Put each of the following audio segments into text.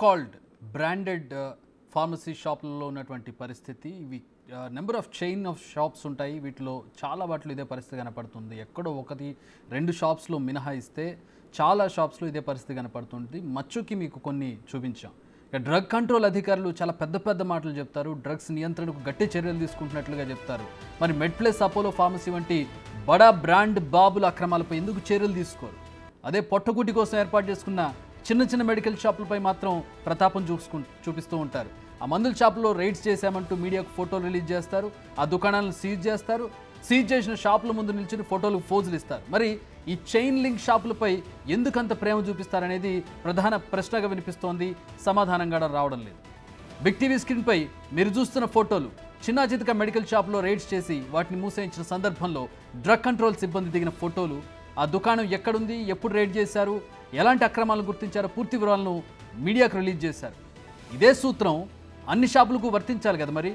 Called branded pharmacy షాపులలో ఉన్నటువంటి పరిస్థితి. ఇవి number of chain of shops ఉంటాయి. వీటిలో చాలా వాటిలో ఇదే పరిస్థితి కనపడుతుంది. ఎక్కడో ఒకటి రెండు షాప్స్లో మినహాయిస్తే చాలా షాప్స్లో ఇదే పరిస్థితి కనపడుతుంది. మచ్చుకి మీకు కొన్ని చూపించాం. డ్రగ్ కంట్రోల్ అధికారులు చాలా పెద్ద పెద్ద మాటలు చెప్తారు. డ్రగ్స్ నియంత్రణకు గట్టి చర్యలు తీసుకుంటున్నట్లుగా చెప్తారు. మరి మెడ్ప్లస్, అపోలో ఫార్మసీ వంటి బడా బ్రాండ్ బాబుల అక్రమాలపై ఎందుకు చర్యలు తీసుకోరు? అదే పొట్టగుడ్డి కోసం ఏర్పాటు చేసుకున్న చిన్న చిన్న మెడికల్ షాపులపై మాత్రం ప్రతాపం చూపిస్తూ ఉంటారు. ఆ మందుల షాపులో రైడ్స్ చేశామంటూ మీడియాకు ఫోటోలు రిలీజ్ చేస్తారు. ఆ దుకాణాలను సీజ్ చేస్తారు. సీజ్ చేసిన షాపుల ముందు నిల్చుని ఫోటోలు ఫోజులు ఇస్తారు. మరి ఈ చైన్ లింక్ షాపులపై ఎందుకంత ప్రేమ చూపిస్తారనేది ప్రధాన ప్రశ్నగా వినిపిస్తోంది. సమాధానంగా రావడం లేదు. బిగ్ టీవీ స్క్రీన్పై మీరు చూస్తున్న ఫోటోలు చిన్న చితక మెడికల్ షాపులో రైడ్స్ చేసి వాటిని మూసేయించిన సందర్భంలో డ్రగ్ కంట్రోల్ సిబ్బంది దిగిన ఫోటోలు. ఆ దుకాణం ఎక్కడుంది, ఎప్పుడు రైడ్ చేశారు, ఎలాంటి అక్రమాలను గుర్తించారో పూర్తి వివరాలను మీడియాకు రిలీజ్ చేశారు. ఇదే సూత్రం అన్ని షాపులకు వర్తించాలి కదా, మరి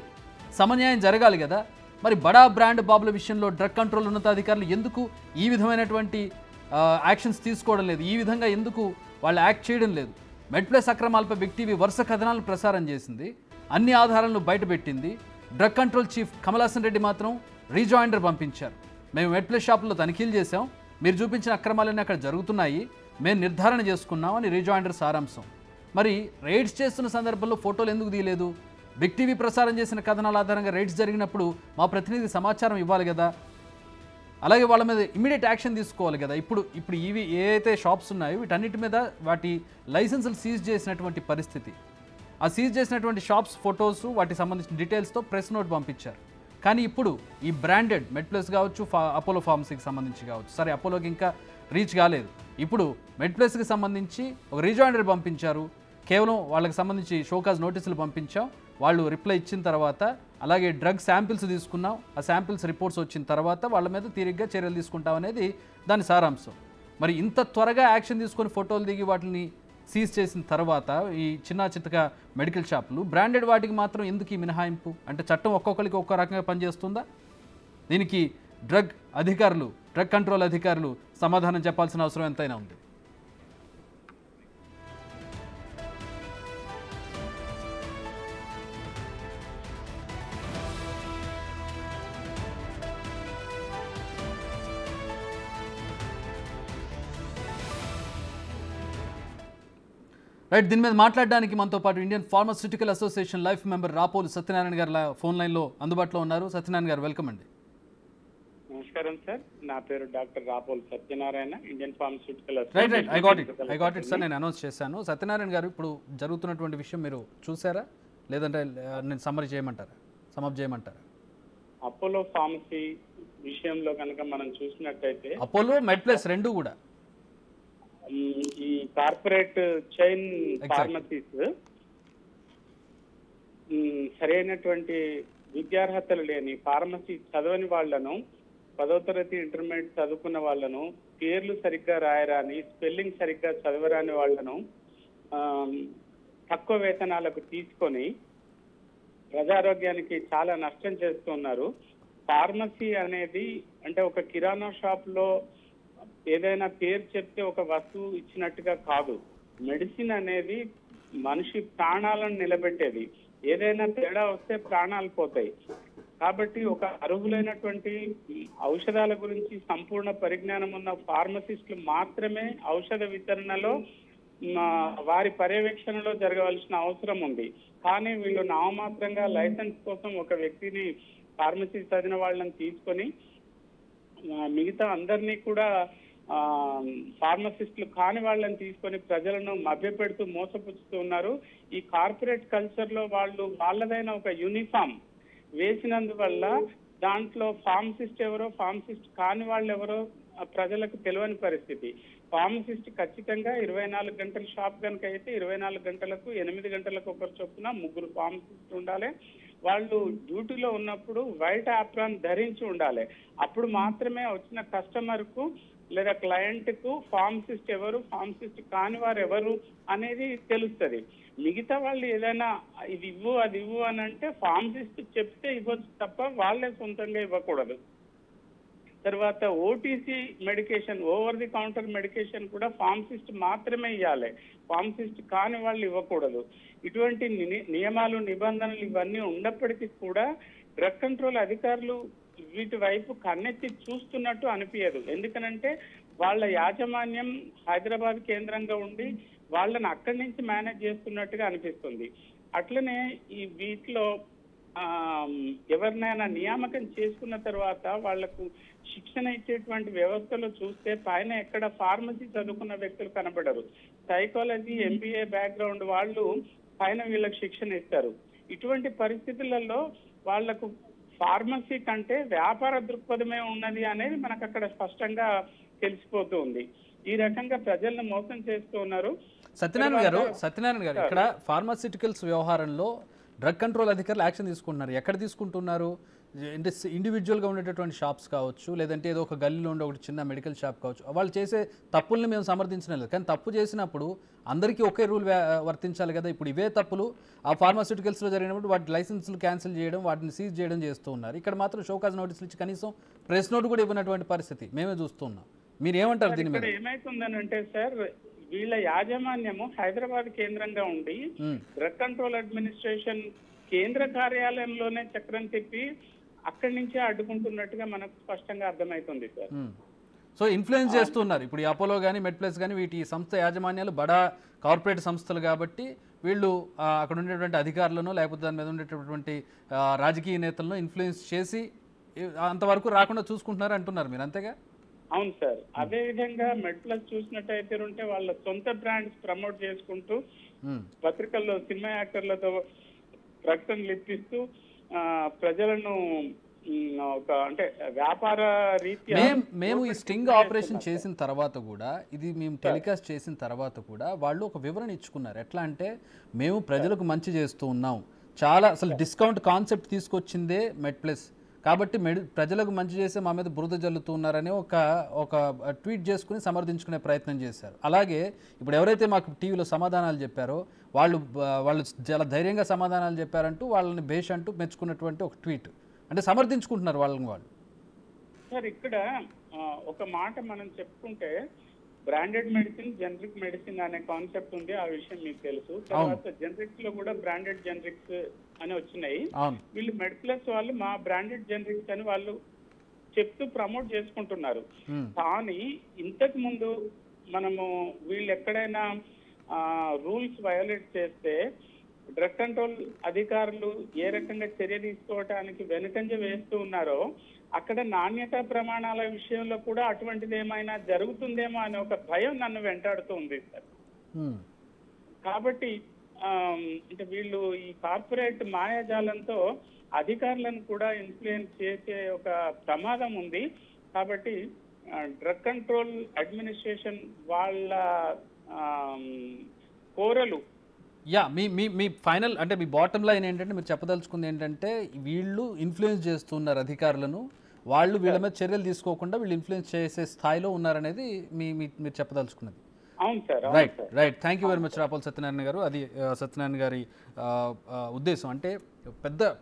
సమన్యాయం జరగాలి కదా. మరి బడా బ్రాండ్ బాబుల విషయంలో డ్రగ్ కంట్రోల్ ఉన్నతాధికారులు ఎందుకు ఈ విధమైనటువంటి యాక్షన్స్ తీసుకోవడం లేదు? ఈ విధంగా ఎందుకు వాళ్ళు యాక్ట్ చేయడం లేదు? మెడ్ప్లస్ అక్రమాలపై బిగ్ టీవీ వరుస కథనాలను ప్రసారం చేసింది. అన్ని ఆధారాలను బయటపెట్టింది. Drug control chief Kamalasan Reddy మాత్రం రీజాయిండర్ పంపించారు. మేము మెడ్ప్లస్ షాపుల్లో తనిఖీలు చేశాం, మీరు చూపించిన అక్రమాలన్నీ అక్కడ జరుగుతున్నాయి, మేము నిర్ధారణ చేసుకున్నాం అని రీజాయిండర్ సారాంశం. మరి రైడ్స్ చేస్తున్న సందర్భంలో ఫోటోలు ఎందుకు తీయలేదు? బిగ్ టీవీ ప్రసారం చేసిన కథనాల ఆధారంగా రైడ్స్ జరిగినప్పుడు మా ప్రతినిధి సమాచారం ఇవ్వాలి కదా. అలాగే వాళ్ళ మీద ఇమీడియట్ యాక్షన్ తీసుకోవాలి కదా. ఇప్పుడు ఇవి ఏవైతే షాప్స్ ఉన్నాయో వీటన్నిటి మీద వాటి లైసెన్సులు సీజ్ చేసినటువంటి పరిస్థితి. ఆ సీజ్ చేసినటువంటి షాప్స్ ఫొటోస్, వాటికి సంబంధించిన డీటెయిల్స్తో ప్రెస్ నోట్ పంపించారు. కానీ ఇప్పుడు ఈ బ్రాండెడ్ మెడ్ప్లస్ కావచ్చు, అపోలో ఫార్మసీకి సంబంధించి కావచ్చు, సరే అపోలోకి ఇంకా రీచ్ కాలేదు, ఇప్పుడు మెడ్ప్లస్కి సంబంధించి ఒక రీజాయిండర్ పంపించారు. కేవలం వాళ్ళకి సంబంధించి షోకాజ్ నోటీసులు పంపించాం, వాళ్ళు రిప్లై ఇచ్చిన తర్వాత అలాగే డ్రగ్ శాంపిల్స్ తీసుకున్నాం, ఆ శాంపిల్స్ రిపోర్ట్స్ వచ్చిన తర్వాత వాళ్ళ మీద తీరిగ్గా చర్యలు తీసుకుంటాం అనేది దాని సారాంశం. మరి ఇంత త్వరగా యాక్షన్ తీసుకొని ఫోటోలు దిగి వాటిని సీజ్ చేసిన తర్వాత ఈ చిన్న చితక మెడికల్ షాపులు బ్రాండెడ్ వాటికి మాత్రం ఎందుకు ఈ మినహాయింపు? అంటే చట్టం ఒక్కొక్కరికి ఒక్కో రకంగా పనిచేస్తుందా? దీనికి డ్రగ్ కంట్రోల్ అధికారులు సమాధానం చెప్పాల్సిన అవసరం ఎంతైనా ఉంది. రైట్, దీని మీద మాట్లాడడానికి మనతో పాటు Indian pharmaceutical association life member Rapolu Satyanarayana గారు ఫోన్ లైన్లో అందుబాటులో ఉన్నారు. సత్యనారాయణ గారు, వెల్కమ్ అండి. నమస్కారం సార్, నా పేరు doctor Rapolu Satyanarayana, Indian pharmaceutical right I got it sir, నేను అనౌన్స్ చేశాను. సత్యనారాయణ గారు, ఇప్పుడు జరుగుతున్నటువంటి విషయం మీరు చూసారా, లేదంటే నేను సమ్మప్ చేయమంటారా? అపోలో ఫార్మసీ విషయంలో కనుక మనం చూసినట్టయితే అపోలో, మెడ్ప్లస్ రెండు కూడా ఈ కార్పొరేట్ చైన్ ఫార్మసీస్ సరైనటువంటి విద్యార్హతలు లేని ఫార్మసీ చదవని వాళ్లను, 10వ తరగతి ఇంటర్మీడియట్ చదువుకున్న వాళ్లను, పేర్లు సరిగ్గా రాయరాని, స్పెల్లింగ్ సరిగ్గా చదవరాని వాళ్లను తక్కువ వేతనాలకు తీసుకొని ప్రజారోగ్యానికి చాలా నష్టం చేస్తున్నారు. ఫార్మసీ అనేది అంటే ఒక కిరాణా షాప్ లో ఏదైనా పేరు చెప్తే ఒక వస్తువు ఇచ్చినట్టుగా కాదు. మెడిసిన్ అనేది మనిషి ప్రాణాలను నిలబెట్టేది. ఏదైనా తేడా వస్తే ప్రాణాలు పోతాయి. కాబట్టి ఒక అర్హులైనటువంటి ఔషధాల గురించి సంపూర్ణ పరిజ్ఞానం ఉన్న ఫార్మసిస్టులు మాత్రమే ఔషధ వితరణలో వారి పర్యవేక్షణలో జరగవలసిన అవసరం ఉంది. కానీ వీళ్ళు నామమాత్రంగా లైసెన్స్ కోసం ఒక వ్యక్తిని, ఫార్మసీ చదివిన వాళ్ళని తీసుకొని మిగతా అందరినీ కూడా ఫార్మసిస్టులు కాని వాళ్ళని తీసుకొని ప్రజలను మభ్యపెడుతూ మోసపుచ్చుతూ ఉన్నారు. ఈ కార్పొరేట్ కల్చర్ లో వాళ్ళు వాళ్ళదైన ఒక యూనిఫామ్ వేసినందువల్ల దాంట్లో ఫార్మసిస్ట్ ఎవరో, ఫార్మసిస్ట్ కాని వాళ్ళు ఎవరో ప్రజలకు తెలియని పరిస్థితి. ఫార్మసిస్ట్ ఖచ్చితంగా 24 గంటల షాప్ కనుక అయితే 24 గంటలకు 8 గంటలకు ఒకరు చొప్పున 3 ఫార్మసిస్ట్ ఉండాలి. వాళ్ళు డ్యూటీలో ఉన్నప్పుడు వైట్ ఆప్రాన్ ధరించి ఉండాలి. అప్పుడు మాత్రమే వచ్చిన కస్టమర్ కు లేదా క్లయింట్ కు ఫార్మసిస్ట్ ఎవరు, ఫార్మసిస్ట్ కాని వారు ఎవరు అనేది తెలుస్తుంది. మిగతా వాళ్ళు ఏదైనా ఇది ఇవ్వు అది ఇవ్వు అని అంటే ఫార్మసిస్ట్ చెప్తే ఇవ్వచ్చు తప్ప వాళ్ళే సొంతంగా ఇవ్వకూడదు. తర్వాత OTC medication, over the counter medication కూడా ఫార్మసిస్ట్ మాత్రమే ఇవ్వాలి, ఫార్మసిస్ట్ కాని వాళ్ళు ఇవ్వకూడదు. ఇటువంటి నియమాలు నిబంధనలు ఇవన్నీ ఉన్నప్పటికీ కూడా డ్రగ్ కంట్రోల్ అధికారులు వీటి వైపు కన్నెత్తి చూస్తున్నట్టు అనిపించదు. ఎందుకనంటే వాళ్ళ యాజమాన్యం హైదరాబాద్ కేంద్రంగా ఉండి వాళ్ళని అక్కడి నుంచి మేనేజ్ చేస్తున్నట్టుగా అనిపిస్తుంది. అట్లనే ఈ వీటిలో ఎవరినైనా నియామకం చేసుకున్న తర్వాత వాళ్లకు శిక్షణ ఇచ్చేటువంటి వ్యవస్థలో చూస్తే పైన ఎక్కడ ఫార్మసీ చదువుకున్న వ్యక్తులు కనబడరు. సైకాలజీ, ఎంబీఏ బ్యాక్గ్రౌండ్ వాళ్ళు పైన వీళ్ళకి శిక్షణ ఇస్తారు. ఇటువంటి పరిస్థితులలో వాళ్లకు ఫార్మసీ కంటే వ్యాపార దృక్పథమే ఉన్నది అనేది మనకు అక్కడ స్పష్టంగా తెలిసిపోతూ ఉంది. ఈ రకంగా ప్రజలను మోసం చేస్తూ ఉన్నారు. సత్యనారాయణ గారు ఇక్కడ ఫార్మాస్యూటికల్స్ వ్యవహారంలో డ్రగ్ కంట్రోల్ అధికారులు యాక్షన్ తీసుకుంటున్నారు. ఎక్కడ తీసుకుంటున్నారు? అంటే ఇండివిజువల్గా ఉండేటటువంటి షాప్స్ కావచ్చు, లేదంటే ఏదో ఒక గల్లీలో ఉండే ఒకటి చిన్న మెడికల్ షాప్ కావచ్చు, వాళ్ళు చేసే తప్పుల్ని మేము సమర్థించడం లేదు. కానీ తప్పు చేసినప్పుడు అందరికీ ఒకే రూల్ వర్తించాలి కదా. ఇప్పుడు ఇవే తప్పులు ఆ ఫార్మాస్యూటికల్స్లో జరిగినప్పుడు వాటి లైసెన్సులు క్యాన్సిల్ చేయడం, వాటిని సీజ్ చేయడం చేస్తూ ఉన్నారు. ఇక్కడ మాత్రం షోకాజ్ నోటీసులు ఇచ్చి కనీసం ప్రెస్ నోట్ కూడా ఇవ్వనటువంటి పరిస్థితి మేమే చూస్తున్నాం. మీరు ఏమంటారు దీని మీద? ఏమైతుందనంటే సార్, వీళ్ళ యాజమాన్యము హైదరాబాద్ కేంద్రంగా ఉండి డ్రగ్ కంట్రోల్ అడ్మినిస్ట్రేషన్ కేంద్ర కార్యాలయంలోనే చక్రం తిప్పి అక్కడి నుంచే అడ్డుకుంటున్నట్టుగా మనకు స్పష్టంగా అర్థమవుతుంది సార్. సో ఇన్ఫ్లుయెన్స్ చేస్తున్నారు. ఇప్పుడు ఈ అపోలో కానీ మెడ్ప్లస్ కానీ వీటి సంస్థ యాజమాన్యాలు బడా కార్పొరేట్ సంస్థలు కాబట్టి వీళ్ళు అక్కడ ఉండేటువంటి అధికారులను లేకపోతే దాని మీద ఉండేటటువంటి రాజకీయ నేతలను ఇన్ఫ్లుయెన్స్ చేసి అంతవరకు రాకుండా చూసుకుంటున్నారు అంటున్నారు మీరు, అంతేగా? అవును సార్. అదే విధంగా మెడ్ప్లస్ చూసినట్టయితే ఉంటే వాళ్ళ సొంత బ్రాండ్స్ ప్రమోట్ చేసుకుంటూ పత్రికల్లో సినిమా యాక్టర్లతో ప్రకటనలు ఇప్పిస్తూ ప్రజలను ఒక అంటే వ్యాపార రీత్యా మేము ఈ స్టింగ్ ఆపరేషన్ చేసిన తర్వాత కూడా, ఇది మేము టెలికాస్ట్ చేసిన తర్వాత కూడా వాళ్ళు ఒక వివరణ ఇచ్చుకున్నారు. ఎట్లా అంటే, మేము ప్రజలకు మంచి చేస్తూ ఉన్నాం, చాలా అసలు డిస్కౌంట్ కాన్సెప్ట్ తీసుకొచ్చిందే మెడ్ప్లస్ కాబట్టి ప్రజలకు మంచి చేసే మా మీద బురద జల్లుతూ ఉన్నారని ఒక ట్వీట్ చేసుకుని సమర్థించుకునే ప్రయత్నం చేశారు. అలాగే ఇప్పుడు ఎవరైతే మాకు టీవీలో సమాధానాలు చెప్పారో వాళ్ళు చాలా ధైర్యంగా సమాధానాలు చెప్పారంటూ వాళ్ళని భేష్ అంటూ మెచ్చుకున్నటువంటి ఒక ట్వీట్, అంటే సమర్థించుకుంటున్నారు వాళ్ళని వాళ్ళు. సార్ ఇక్కడ ఒక మాట మనం చెప్పుకుంటే బ్రాండెడ్ మెడిసిన్, జనరిక్ మెడిసిన్ అనే కాన్సెప్ట్ ఉంది. ఆ విషయం మీకు తెలుసు. తర్వాత జనరిక్స్ లో కూడా బ్రాండెడ్ జనరిక్స్ అని వచ్చినాయి. వీళ్ళు మెడ్ప్లస్ వాళ్ళు మా బ్రాండెడ్ జనరిక్స్ అని వాళ్ళు చెప్తూ ప్రమోట్ చేసుకుంటున్నారు. కానీ ఇంతకు ముందు మనము వీళ్ళు ఎక్కడైనా రూల్స్ వయోలేట్ చేస్తే డ్రగ్ కంట్రోల్ అధికారులు ఏ రకంగా చర్య తీసుకోవటానికి వెనుకంజ వేస్తూ ఉన్నారో అక్కడ నాణ్యతా ప్రమాణాల విషయంలో కూడా అటువంటిది ఏమైనా జరుగుతుందేమో అనే ఒక భయం నన్ను వెంటాడుతూ ఉంది సార్. కాబట్టి అంటే వీళ్ళు ఈ కార్పొరేట్ మాయాజాలంతో అధికారులను కూడా ఇన్ఫ్లుయెన్స్ చేసే ఒక ప్రమాదం ఉంది. కాబట్టి డ్రగ్ కంట్రోల్ అడ్మినిస్ట్రేషన్ వాళ్ళ కోరలు మీ ఫైనల్ అంటే మీ బాటమ్ లైన్ ఏంటంటే, మీరు చెప్పదలుచుకుంది ఏంటంటే, వీళ్ళు ఇన్ఫ్లుయెన్స్ చేస్తున్నారు అధికారులను, వాళ్ళు వీళ్ళ మీద చర్యలు తీసుకోకుండా వీళ్ళు ఇన్ఫ్లుయెన్స్ చేసే స్థాయిలో ఉన్నారనేది మీరు చెప్పదలుచుకున్నది. అవును sir. Right. Thank you very much Rapol Satyanarayana గారు. అది సత్యనారాయణ గారి ఉద్దేశం. అంటే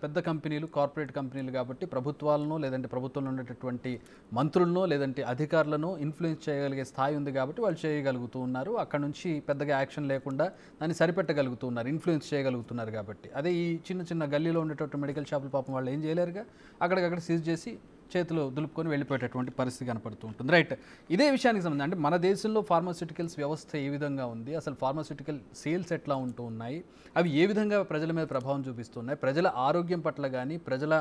పెద్ద కంపెనీలు, కార్పొరేట్ కంపెనీలు కాబట్టి ప్రభుత్వాలను లేదంటే ప్రభుత్వంలో ఉండేటటువంటి మంత్రులను లేదంటే అధికారులను ఇన్ఫ్లుయెన్స్ చేయగలిగే స్థాయి ఉంది కాబట్టి వాళ్ళు చేయగలుగుతూ ఉన్నారు. అక్కడ నుంచి పెద్దగా యాక్షన్ లేకుండా దాన్ని సరిపెట్టగలుగుతూ ఉన్నారు, ఇన్ఫ్లుయెన్స్ చేయగలుగుతున్నారు కాబట్టి. అదే ఈ చిన్న గల్లీలో ఉండేటటువంటి మెడికల్ షాపులు పాపం వాళ్ళు ఏం చేయలేరుగా, అక్కడికక్కడ సీజ్ చేసి చేతులు దులుపుకొని వెళ్ళిపోయేటటువంటి పరిస్థితి కనపడుతూ ఉంటుంది. రైట్. ఇదే విషయానికి సంబంధించి అంటే మన దేశంలో ఫార్మాస్యూటికల్స్ వ్యవస్థ ఏ విధంగా ఉంది, అసలు ఫార్మాస్యూటికల్ సేల్స్ ఎట్లా ఉంటూ ఉన్నాయి, అవి ఏ విధంగా ప్రజల మీద ప్రభావం చూపిస్తున్నాయి, ప్రజల ఆరోగ్యం పట్ల కానీ ప్రజల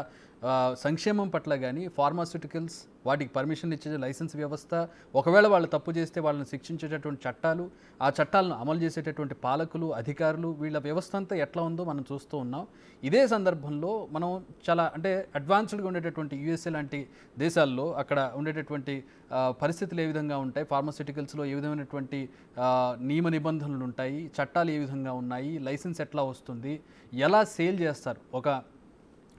సంక్షేమం పట్ల కానీ ఫార్మాస్యూటికల్స్ వాటికి పర్మిషన్ ఇచ్చే లైసెన్స్ వ్యవస్థ, ఒకవేళ వాళ్ళు తప్పు చేస్తే వాళ్ళని శిక్షించేటటువంటి చట్టాలు, ఆ చట్టాలను అమలు చేసేటటువంటి పాలకులు, అధికారులు, వీళ్ళ వ్యవస్థ అంతా ఎట్లా ఉందో మనం చూస్తూ ఉన్నాం. ఇదే సందర్భంలో మనం చాలా అంటే అడ్వాన్స్డ్గా ఉండేటటువంటి యూఎస్ఏ లాంటి దేశాల్లో అక్కడ ఉండేటటువంటి పరిస్థితులు ఏ విధంగా ఉంటాయి, ఫార్మాస్యూటికల్స్లో ఏ విధమైనటువంటి నియమ నిబంధనలు ఉంటాయి, చట్టాలు ఏ విధంగా ఉన్నాయి, లైసెన్స్ ఎట్లా వస్తుంది, ఎలా సేల్ చేస్తారు, ఒక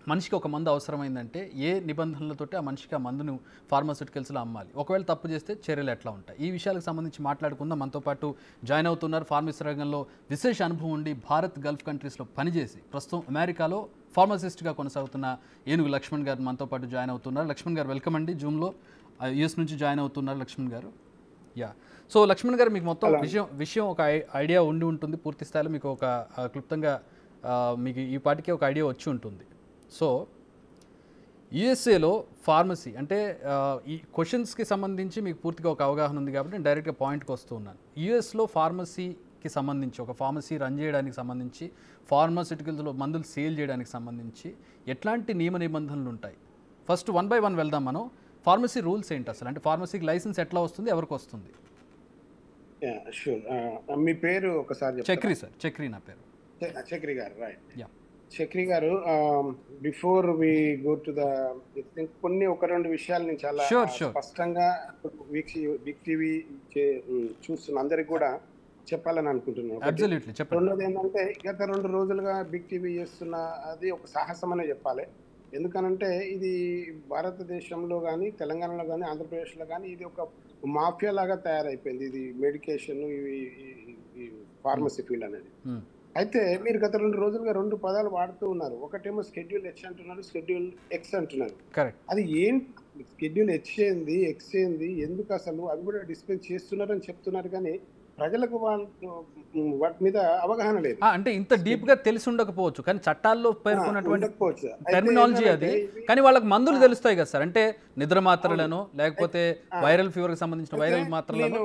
మనిషికి ఒక మందు అవసరమైందంటే ఏ నిబంధనలతోటి ఆ మనిషికి ఆ మందును ఫార్మాస్యూటికల్స్లో అమ్మాలి, ఒకవేళ తప్పు చేస్తే చర్యలు ఎట్లా ఉంటాయి, ఈ విషయాలకు సంబంధించి మాట్లాడుకుందాం. మనతో పాటు జాయిన్ అవుతున్నారు ఫార్మసీ రంగంలో విశేష అనుభవం ఉండి భారత్ గల్ఫ్ కంట్రీస్లో పనిచేసి ప్రస్తుతం అమెరికాలో ఫార్మసిస్ట్గా కొనసాగుతున్న ఏనుగు లక్ష్మణ్ గారు మనతో పాటు జాయిన్ అవుతున్నారు. లక్ష్మణ్ గారు వెల్కమ్ అండి జూమ్లో. యుఎస్ నుంచి జాయిన్ అవుతున్నారు లక్ష్మణ్ గారు. యా, సో లక్ష్మణ్ గారు మీకు మొత్తం విషయం ఒక ఐడియా ఉండి ఉంటుంది పూర్తి స్థాయిలో, మీకు ఒక క్లుప్తంగా మీకు ఈ పాటికి ఒక ఐడియా వచ్చి ఉంటుంది. సో యుఎస్ఏలో ఫార్మసీ అంటే ఈ క్వశ్చన్స్కి సంబంధించి మీకు పూర్తిగా ఒక అవగాహన ఉంది కాబట్టి నేను డైరెక్ట్గా పాయింట్కి వస్తూ ఉన్నాను. యుఎస్లో ఫార్మసీకి సంబంధించి, ఒక ఫార్మసీ రన్ చేయడానికి సంబంధించి, ఫార్మాస్యూటికల్స్లో మందులు సేల్ చేయడానికి సంబంధించి ఎట్లాంటి నియమ నిబంధనలు ఉంటాయి? ఫస్ట్ 1 by 1 వెళ్దాం మనం. ఫార్మసీ రూల్స్ ఏంటి అసలు, అంటే ఫార్మసీకి లైసెన్స్ ఎట్లా వస్తుంది, ఎవరికి వస్తుంది? షూర్. మీ పేరు ఒకసారి చక్రి సార్. చక్రి నా పేరు. చక్రి గారు, రైట్. యా, చక్రి గారు, before we go to the కొన్ని ఒక రెండు విషయాలు నేను చాలా స్పష్టంగా బిగ్ టీవీ చూస్తున్న అందరికి కూడా చెప్పాలని అనుకుంటున్నాను. రెండోది ఏంటంటే, గత 2 రోజులుగా బిగ్ టీవీ చేస్తున్న అది ఒక సాహసం అనే చెప్పాలి. ఎందుకనంటే ఇది భారతదేశంలో కానీ, తెలంగాణలో కానీ, ఆంధ్రప్రదేశ్లో కానీ ఇది ఒక మాఫియా లాగా తయారైపోయింది. ఇది మెడికేషన్, ఈ ఫార్మసీ ఫీల్డ్ అనేది. అయితే మీరు గత 2 రోజులుగా 2 పదాలు వాడుతూ ఉన్నారు. ఒకటేమో స్కెడ్యూల్ హెచ్ అంటున్నారు, స్కెడ్యూల్ ఎక్స్ అంటున్నారు. అది ఏంటి? స్కెడ్యూల్ హెచ్ ఏంది, ఎక్స్ ఏంది, ఎందుకు అసలు అవి కూడా డిస్పెన్స్ చేస్తున్నారని చెప్తున్నారు, కానీ ప్రజలకు వాటి మీద అవగాహన లేదు. అంటే ఇంత డీప్ గా తెలిసి ఉండకపోవచ్చు, కానీ చట్టాల్లో పేర్కొన్నటువంటి టెర్మినాలజీ అది. కానీ వాళ్ళకి మందులు తెలుస్తాయి కదా సార్, అంటే నిద్ర మాత్రలను, లేకపోతే వైరల్ ఫీవర్ కి సంబంధించిన వైరల్ మాత్రలను.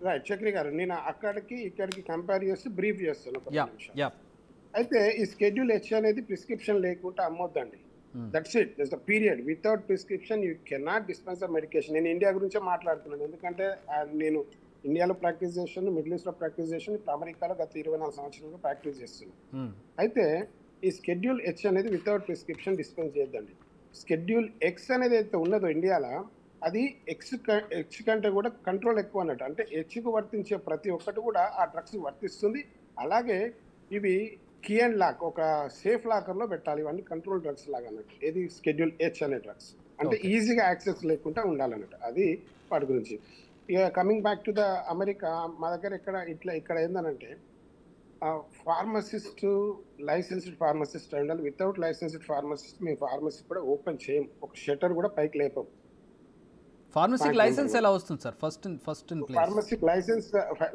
రైట్ చక్రి గారు, నేను అక్కడికి ఇక్కడికి కంపేర్ చేసి బ్రీఫ్ చేస్తాను. అయితే ఈ స్కెడ్యూల్ హెచ్ అనేది ప్రిస్క్రిప్షన్ లేకుండా అమ్మొద్దండి. That's it, that's the period. Without prescription you cannot dispense the medication. నేను ఇండియా గురించే మాట్లాడుతున్నాను, ఎందుకంటే నేను ఇండియాలో ప్రాక్టీస్ చేస్తాను, మిడిల్ ఈస్ట్లో ప్రాక్టీస్ చేస్తాను, ఇప్పుడు అమెరికాలో గత 24 సంవత్సరాలుగా ప్రాక్టీస్ చేస్తున్నాను. అయితే ఈ స్కెడ్యూల్ హెచ్ అనేది వితౌట్ ప్రిస్క్రిప్షన్ డిస్పెన్స్ చేయొద్దండి. స్కెడ్యూల్ ఎక్స్ అనేది అయితే ఉన్నదో ఇండియాలో, అది హెచ్ కంటే కూడా కంట్రోల్ ఎక్కువ అన్నట్టు. అంటే హెచ్కు వర్తించే ప్రతి ఒక్కటి కూడా ఆ డ్రగ్స్ వర్తిస్తుంది. అలాగే ఇవి కీ అండ్ లాక్, ఒక సేఫ్ లాకర్లో పెట్టాలి. ఇవన్నీ కంట్రోల్ డ్రగ్స్ లాగా అన్నట్టు. ఏది స్కెడ్యూల్ హెచ్ అనే డ్రగ్స్ అంటే ఈజీగా యాక్సెస్ లేకుండా ఉండాలన్నట్టు. అది వాటి గురించి. ఇక coming back to the America, మా దగ్గర ఇక్కడ ఏందనంటే ఫార్మసిస్ట్, లైసెన్స్డ్ ఫార్మసిస్ట్ ఉండాలి. వితౌట్ లైసెన్స్డ్ ఫార్మసిస్ట్ మేము ఫార్మసీ కూడా ఓపెన్ చేయం, ఒక షట్టర్ కూడా పైకి లేపం. ఫార్మసీకి లైసెన్స్ ఎలా వస్తుంది సార్? ఫస్ట్ ఫార్మసీకి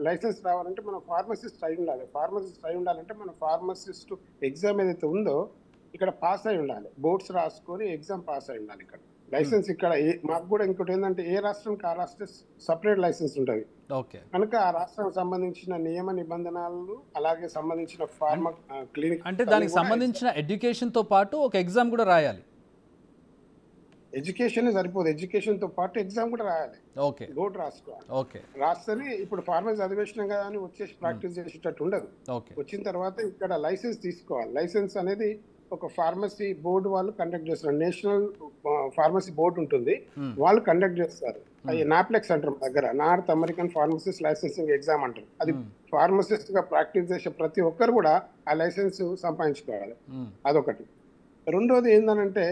లైసెన్స్ రావాలంటే మనం ఫార్మసిస్ట్ అయి ఉండాలి. ఫార్మసిస్ట్ అయి ఉండాలంటే మన ఫార్మసిస్ట్ ఎగ్జామ్ ఏదైతే ఉందో ఇక్కడ పాస్ అయి ఉండాలి. బోర్డ్స్ రాసుకొని ఎగ్జామ్ పాస్ అయి ఉండాలి. ఇక్కడ లైసెన్స్ ఇక్కడ మాకు కూడా ఇంకోటి ఏంటంటే, ఏ రాష్ట్రంకి ఆ రాష్ట్రం సపరేట్ లైసెన్స్ ఉంటుంది. కనుక ఆ రాష్ట్రానికి సంబంధించిన నియమ నిబంధనలు, అలాగే సంబంధించిన ఫార్మా క్లినిక్, అంటే దానికి సంబంధించిన ఎడ్యుకేషన్ తో పాటు ఒక ఎగ్జామ్ కూడా రాయాలి. ఎడ్యుకేషన్ సరిపోదు, ఎడ్యుకేషన్ తో పాటు ఎగ్జామ్ కూడా రాయాలి. బోర్డు రాసుకోవాలి. రాస్తేనే ఇప్పుడు ఫార్మసీ చదివేసినాం కదా అని వచ్చేసి ప్రాక్టీస్ చేసేటట్టు ఉండదు. వచ్చిన తర్వాత ఇక్కడ లైసెన్స్ తీసుకోవాలి. లైసెన్స్ అనేది ఒక ఫార్మసీ బోర్డు వాళ్ళు కండక్ట్ చేస్తారు. నేషనల్ ఫార్మసీ బోర్డు ఉంటుంది, వాళ్ళు కండక్ట్ చేస్తారు. అది నాప్లెక్స్ అంటారు దగ్గర, north American pharmacist licensing exam అంటారు. అది ఫార్మసిస్ట్ గా ప్రాక్టీస్ చేసే ప్రతి ఒక్కరు కూడా ఆ లైసెన్స్ సంపాదించుకోవాలి. అదొకటి. రెండోది ఏంటంటే,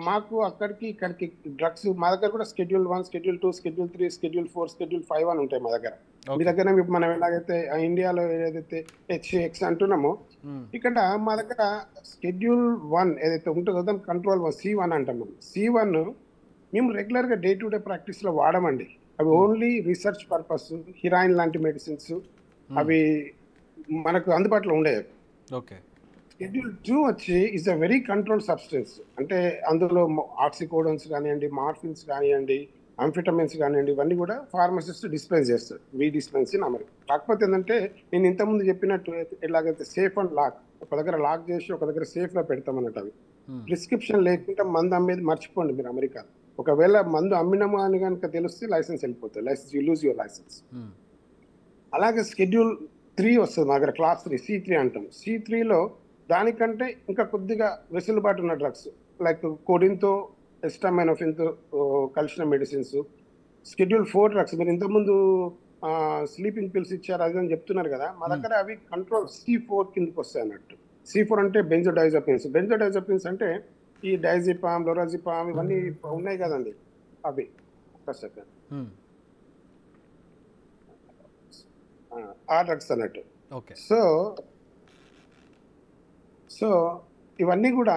మాకు అక్కడికి ఇక్కడికి డ్రగ్స్ మా దగ్గర కూడా schedule 1, schedule 2, schedule 3, schedule 4, schedule 5 అని ఉంటాయి మా దగ్గర. మీ దగ్గర మనం ఎలాగైతే ఇండియాలో ఏదైతే హెచ్ఎక్స్ అంటున్నామో, ఇక్కడ మా దగ్గర స్కెడ్యూల్ 1 ఏదైతే ఉంటుందో దాన్ని కంట్రోల్ 1, C1 అంటాం. C1 మేము రెగ్యులర్గా డే టు డే ప్రాక్టీస్లో వాడమండి. అవి ఓన్లీ రీసెర్చ్ పర్పస్, హిరాయిన్ లాంటి మెడిసిన్స్ అవి మనకు అందుబాటులో ఉండేవి. షెడ్యూల్ 2 వచ్చి is a very control substance. అంటే అందులో ఆక్సికోడోన్స్ కానివ్వండి, మార్ఫిన్స్ కానివ్వండి, అంఫిటమిన్స్ కానివ్వండి, ఇవన్నీ కూడా ఫార్మసిస్ట్ డిస్పెన్స్ చేస్తారు. We dispense in America. కాకపోతే ఏంటంటే, నేను ఇంతకుముందు చెప్పినట్టు ఎలాగైతే సేఫ్ అండ్ లాక్, ఒక దగ్గర లాక్ చేసి ఒక దగ్గర సేఫ్లో పెడతాం అన్నట్టు. అవి ప్రిస్క్రిప్షన్ లేకుండా మందు అమ్మేది మర్చిపోండి మీరు అమెరికా. ఒకవేళ మందు అమ్మినమా అని కనుక తెలిస్తే లైసెన్స్ వెళ్ళిపోతుంది. License you lose your license. అలాగే స్కెడ్యూల్ 3 వస్తుంది మా దగ్గర, క్లాస్ 3, C3 అంటాం. C3లో దానికంటే ఇంకా కొద్దిగా వెసులుబాటు ఉన్న డ్రగ్స్, లైక్ కోడిన్తో, ఎస్టామైనోఫిన్తో కలిసిన మెడిసిన్స్. స్కెడ్యూల్ 4 డ్రగ్స్, మీరు ఇంతకుముందు స్లీపింగ్ పిల్స్ ఇచ్చారు అది అని చెప్తున్నారు కదా, మా దగ్గర అవి కంట్రోల్ C4 కిందకి వస్తాయి అన్నట్టు. C4 అంటే బెంజోడైజపిన్స్. బెంజోడైజపిన్స్ అంటే ఈ డైజిపామ్, లోరాజిపామ్ ఇవన్నీ ఉన్నాయి కదండి, అవి. ఆ డ్రగ్స్ అన్నట్టు. సో ఇవన్నీ కూడా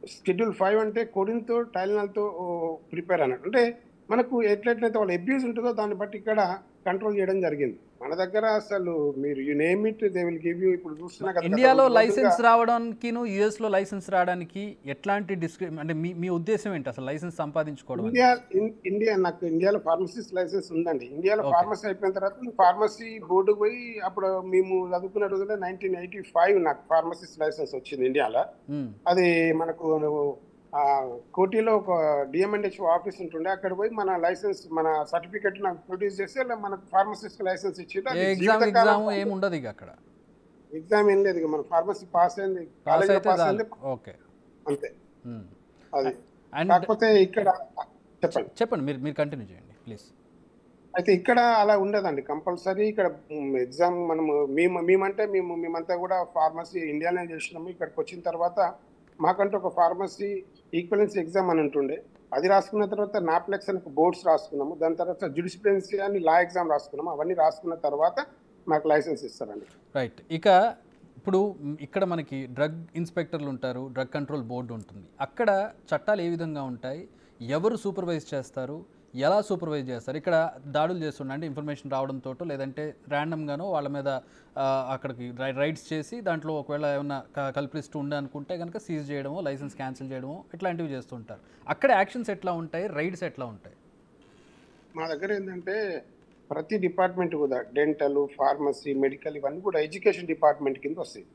షెడ్యూల్ 5 అంటే కొడిన్తో టైలనాల్తో ప్రిపేర్ అన్నట్టు. అంటే మనకు ఎట్లయితే వాళ్ళ అబ్యూజ్ ఉంటుందో దాన్ని బట్టి ఇక్కడ కంట్రోల్ చేయడం జరిగింది. మన దగ్గర అసలు మీరు you name it they will give you. ఇప్పుడు చూస్తున్నా కదా ఇండియాలో లైసెన్స్ రావడానికి యుఎస్లో లైసెన్స్ రావడానికి ఎట్లాంటి అంటే మీ ఉద్దేశం ఏంటి అసలు లైసెన్స్ సంపాదించుకోవడం? ఇండియా నాకు ఇండియాలో ఫార్మసిస్ట్ లైసెన్స్ ఉందండి. ఇండియాలో ఫార్మసీ అయిపోయిన తర్వాత ఫార్మసీ బోర్డు పోయి అప్పుడు మేము చదువుకున్న రోజుల్లో 1985 నాకు ఫార్మసిస్ట్ లైసెన్స్ వచ్చింది ఇండియాలో. అది మనకు కోటిలో ఒక డిఎంఎన్హెచ్ ఆఫీస్ ఉంటుండే, అక్కడ పోయి మన లైసెన్స్ మన సర్టిఫికెట్ నాకు ప్రొడ్యూస్ చేస్తే మనకు ఫార్మసిస్ట్ లైసెన్స్ ఇచ్చింది. అక్కడ ఎగ్జామ్ ఏం లేదు, మన ఫార్మసీ పాస్ అయింది, కాలేజ్ పాస్ అయింది, అంతే. అది కాకపోతే ఇక్కడ చెప్పండి మీరు కంటిన్యూ చేయండి ప్లీజ్. అయితే ఇక్కడ అలా ఉండదండి, కంపల్సరీ ఇక్కడ ఎగ్జామ్ మనము మేమంతా కూడా ఫార్మసీ ఇండియాలోనే చేసినాము. ఇక్కడికి వచ్చిన తర్వాత మాకంటూ ఒక ఫార్మసీ ఈక్వలెన్సీ ఎగ్జామ్ అని ఉంటుండే, అది రాసుకున్న తర్వాత నాప్లెక్స్ అని బోర్డ్స్ రాసుకున్నాము. దాని తర్వాత జ్యుడిషియన్సీ అని లా ఎగ్జామ్ రాసుకున్నాము. అవన్నీ రాసుకున్న తర్వాత మాకు లైసెన్స్ ఇస్తారండి. రైట్. ఇక ఇప్పుడు ఇక్కడ మనకి డ్రగ్ ఇన్స్పెక్టర్లు ఉంటారు, డ్రగ్ కంట్రోల్ బోర్డు ఉంటుంది. అక్కడ చట్టాలు ఏ విధంగా ఉంటాయి, ఎవరు సూపర్వైజ్ చేస్తారు, ఎలా సూపర్వైజ్ చేస్తారు? ఇక్కడ దాడులు చేస్తుండే అంటే ఇన్ఫర్మేషన్ రావడంతో లేదంటే ర్యాండమ్గానో వాళ్ళ మీద అక్కడికి రైడ్స్ చేసి దాంట్లో ఒకవేళ ఏమైనా కల్పిస్తూ ఉండే అనుకుంటే కనుక సీజ్ చేయడమో లైసెన్స్ క్యాన్సిల్ చేయడమో ఇట్లాంటివి చేస్తుంటారు. అక్కడ యాక్షన్స్ ఎట్లా ఉంటాయి, రైడ్స్ ఎట్లా ఉంటాయి? మా దగ్గర ఏంటంటే ప్రతి డిపార్ట్మెంట్ కూడా డెంటల్, ఫార్మసీ, మెడికల్ ఇవన్నీ కూడా ఎడ్యుకేషన్ డిపార్ట్మెంట్ కింద వస్తాయి.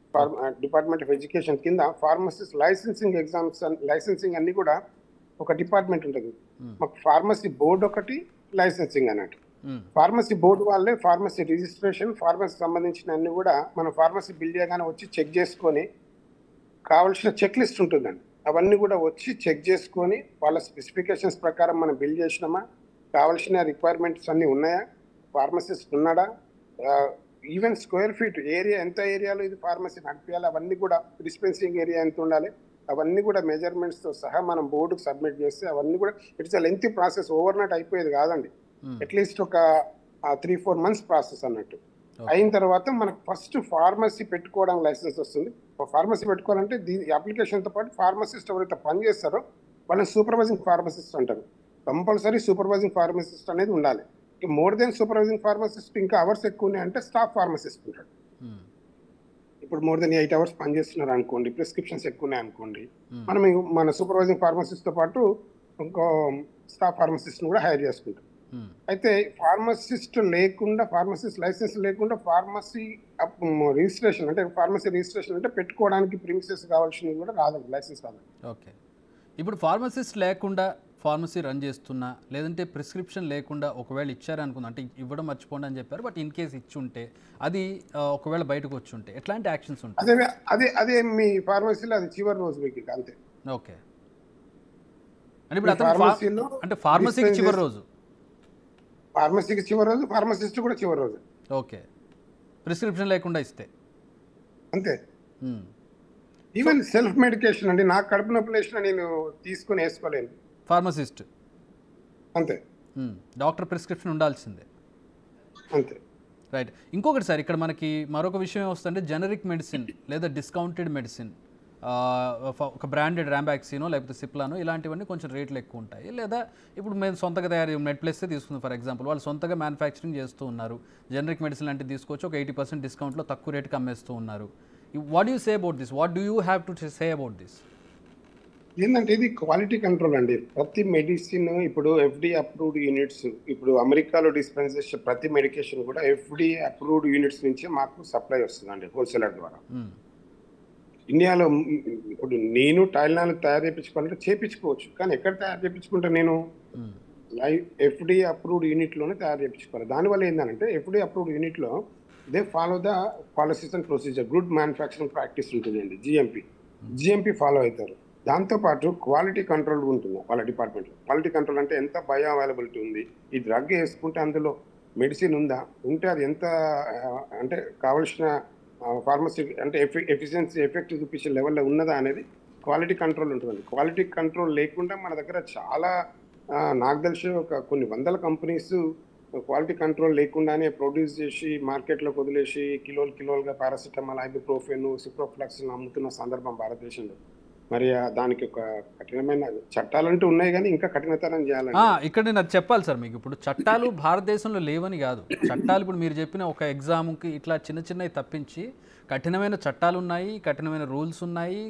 డిపార్ట్మెంట్ ఆఫ్ ఎడ్యుకేషన్ కింద ఫార్మసిస్ట్ లైసెన్సింగ్ ఎగ్జామ్స్ లైసెన్సింగ్ అన్ని కూడా ఒక డిపార్ట్మెంట్ ఉంటుంది. మాకు ఫార్మసీ బోర్డు ఒకటి, లైసెన్సింగ్ అన్నట్టు. ఫార్మసీ బోర్డు వాళ్ళే ఫార్మసీ రిజిస్ట్రేషన్, ఫార్మసీ సంబంధించిన అన్ని కూడా మనం ఫార్మసీ బిల్ చేయగానే వచ్చి చెక్ చేసుకొని కావాల్సిన చెక్ లిస్ట్ ఉంటుందండి, అవన్నీ కూడా వచ్చి చెక్ చేసుకొని వాళ్ళ స్పెసిఫికేషన్స్ ప్రకారం మనం బిల్ చేసినామా, కావాల్సిన రిక్వైర్మెంట్స్ అన్నీ ఉన్నాయా, ఫార్మసిస్ట్ ఉన్నాడా, ఈవెన్ స్క్వేర్ ఫీట్ ఏరియా ఎంత ఏరియాలో ఇది ఫార్మసీ నడిపించాలి, అవన్నీ కూడా డిస్పెన్సింగ్ ఏరియా ఎంత ఉండాలి, అవన్నీ కూడా మెజర్మెంట్స్తో సహా మనం బోర్డుకు సబ్మిట్ చేస్తే అవన్నీ కూడా it's a lengthy process, over night అయిపోయేది కాదండి. అట్లీస్ట్ ఒక 3-4 months ప్రాసెస్ అన్నట్టు. అయిన తర్వాత మనకు ఫస్ట్ ఫార్మసీ పెట్టుకోవడానికి లైసెన్స్ వస్తుంది. ఫార్మసీ పెట్టుకోవాలంటే దీని అప్లికేషన్తో పాటు ఫార్మసిస్ట్ ఎవరైతే పనిచేస్తారో వాళ్ళని సూపర్వైజింగ్ ఫార్మసిస్ట్ అంటారు. కంపల్సరీ సూపర్వైజింగ్ ఫార్మసిస్ట్ అనేది ఉండాలి. మోర్ దెన్ సూపర్వైజింగ్ ఫార్మసిస్ట్ ఇంకా అవర్స్ ఎక్కువ ఉన్నాయి అంటే స్టాఫ్ ఫార్మసిస్ట్ ఉంటాడు. ఇప్పుడు మోర్ దెన్ 8 hours పనిచేస్తున్నారు అనుకోండి, ప్రిస్క్రిప్షన్స్ ఎక్కువ ఉన్నాయి అనుకోండి, మనం మన సూపర్వైజింగ్ ఫార్మసిస్ట్తో పాటు ఇంకో స్టాఫ్ ఫార్మసిస్ట్ని కూడా హైర్ చేసుకుంటాం. అయితే ఫార్మసిస్ట్ లేకుండా, ఫార్మసిస్ట్ లైసెన్స్ లేకుండా ఫార్మసీ రిజిస్ట్రేషన్ అంటే ఫార్మసీ రిజిస్ట్రేషన్ అంటే పెట్టుకోవడానికి ప్రిమిసెస్ కావాల్సినవి కూడా రాదండి, లైసెన్స్ రాదండి. ఓకే. ఇప్పుడు ఫార్మసిస్ట్ లేకుండా ఫార్మసీ రన్ చేస్తున్నా, లేదంటే ప్రిస్క్రిప్షన్ లేకుండా ఒకవేళ ఇచ్చారనుకుందా, అంటే ఇవ్వడం మర్చిపోండి అని చెప్పారు, బట్ ఇన్ కేసు ఇచ్చి ఉంటే అది ఒకవేళ బయటకు వచ్చి ఉంటే ఎట్లాంటి యాక్షన్స్ ఉంటాయి? అదే మీ ఫార్మసీలో అది చివరి రోజు మీకు అంతే. ఓకే. అంటే ఇప్పుడు అతను అంటే ఫార్మసీకి చివరి రోజు, ఫార్మసీకి చివరి రోజు, ఫార్మసిస్ట్ కూడా చివరి రోజు. ఓకే. ప్రిస్క్రిప్షన్ లేకుండా ఇస్తే అంతే. ఈవెన్ సెల్ఫ్ మెడికేషన్ అండి, నాకు కడుపు నొప్పి లేచిన నేను తీసుకుని వేసుకోలేను, ఫార్మసిస్ట్ అంతే. డాక్టర్ ప్రిస్క్రిప్షన్ ఉండాల్సిందే, అంతే. రైట్. ఇంకొకటి సార్, ఇక్కడ మనకి మరొక విషయం వస్తుంటే జనరిక్ మెడిసిన్ లేదా డిస్కౌంటెడ్ మెడిసిన్, ఒక బ్రాండెడ్ ర్యాంబాక్సినో లేకపోతే సిప్లానో ఇలాంటివన్నీ కొంచెం రేట్లు ఎక్కువ ఉంటాయి. లేదా ఇప్పుడు మేము సొంతగా తయారు మెడ్ప్లస్ తీసుకుందాం ఫర్ ఎగ్జాంపుల్, వాళ్ళు సొంతగా మ్యానుఫ్యాక్చరింగ్ చేస్తూ ఉన్నారు, జనరిక్ మెడిసిన్ లాంటివి తీసుకొచ్చి ఒక 80% డిస్కౌంట్లో తక్కువ రేటుకి అమ్మేస్తూ ఉన్నారు. What do you say about this? What do you have to say about this? ఏంటంటే ఇది క్వాలిటీ కంట్రోల్ అండి. ప్రతి మెడిసిన్ ఇప్పుడు FDA అప్రూవ్డ్ యూనిట్స్, ఇప్పుడు అమెరికాలో డిస్పెన్స్ చేసే ప్రతి మెడికేషన్ కూడా FDA అప్రూవ్డ్ యూనిట్స్ నుంచే మాకు సప్లై వస్తుందండి హోల్సేలర్ ద్వారా. ఇండియాలో ఇప్పుడు నేను టైల్నాలు తయారు చేయించుకోవాలంటే చేయించుకోవచ్చు, కానీ ఎక్కడ తయారు చేయించుకుంటే నేను FDA అప్రూవ్డ్ యూనిట్లోనే తయారు చేయించుకోవాలి. దానివల్ల ఏంటంటే FDA అప్రూవ్డ్ యూనిట్లో they follow the policies and procedure, good manufacturing practice ఉంటుందండి, GMP ఫాలో అవుతారు. దాంతోపాటు క్వాలిటీ కంట్రోల్ ఉంటుంది వాళ్ళ డిపార్ట్మెంట్లో. క్వాలిటీ కంట్రోల్ అంటే ఎంత బయో అవైలబిలిటీ ఉంది, ఈ డ్రగ్ వేసుకుంటే అందులో మెడిసిన్ ఉందా, ఉంటే అది ఎంత అంటే కావాల్సిన ఫార్మసీ అంటే ఎఫిషియన్సీ ఎఫెక్ట్ చూపించే లెవెల్లో ఉన్నదా అనేది క్వాలిటీ కంట్రోల్ ఉంటుందండి. క్వాలిటీ కంట్రోల్ లేకుండా మన దగ్గర చాలా నాకు తెలిసి ఒక కొన్ని వందల కంపెనీస్ క్వాలిటీ కంట్రోల్ లేకుండానే ప్రొడ్యూస్ చేసి మార్కెట్లోకి వదిలేసి కిలోలుగా పారాసిటమాల్, ఐబుప్రోఫెన్, సిప్రోఫ్లాక్సిన్ అమ్ముతున్న సందర్భం భారతదేశంలో మరి దానికి ఒక కఠినమైన చట్టాలంటూ ఉన్నాయి కానీ ఇంకా కఠినతరం చేయాలండి. ఇక్కడ నేను అది చెప్పాలి సార్ మీకు. ఇప్పుడు చట్టాలు భారతదేశంలో లేవని కాదు, చట్టాలు ఇప్పుడు మీరు చెప్పిన ఒక ఎగ్జామ్కి ఇట్లా చిన్న చిన్నవి తప్పించి కఠినమైన చట్టాలు ఉన్నాయి, కఠినమైన రూల్స్ ఉన్నాయి,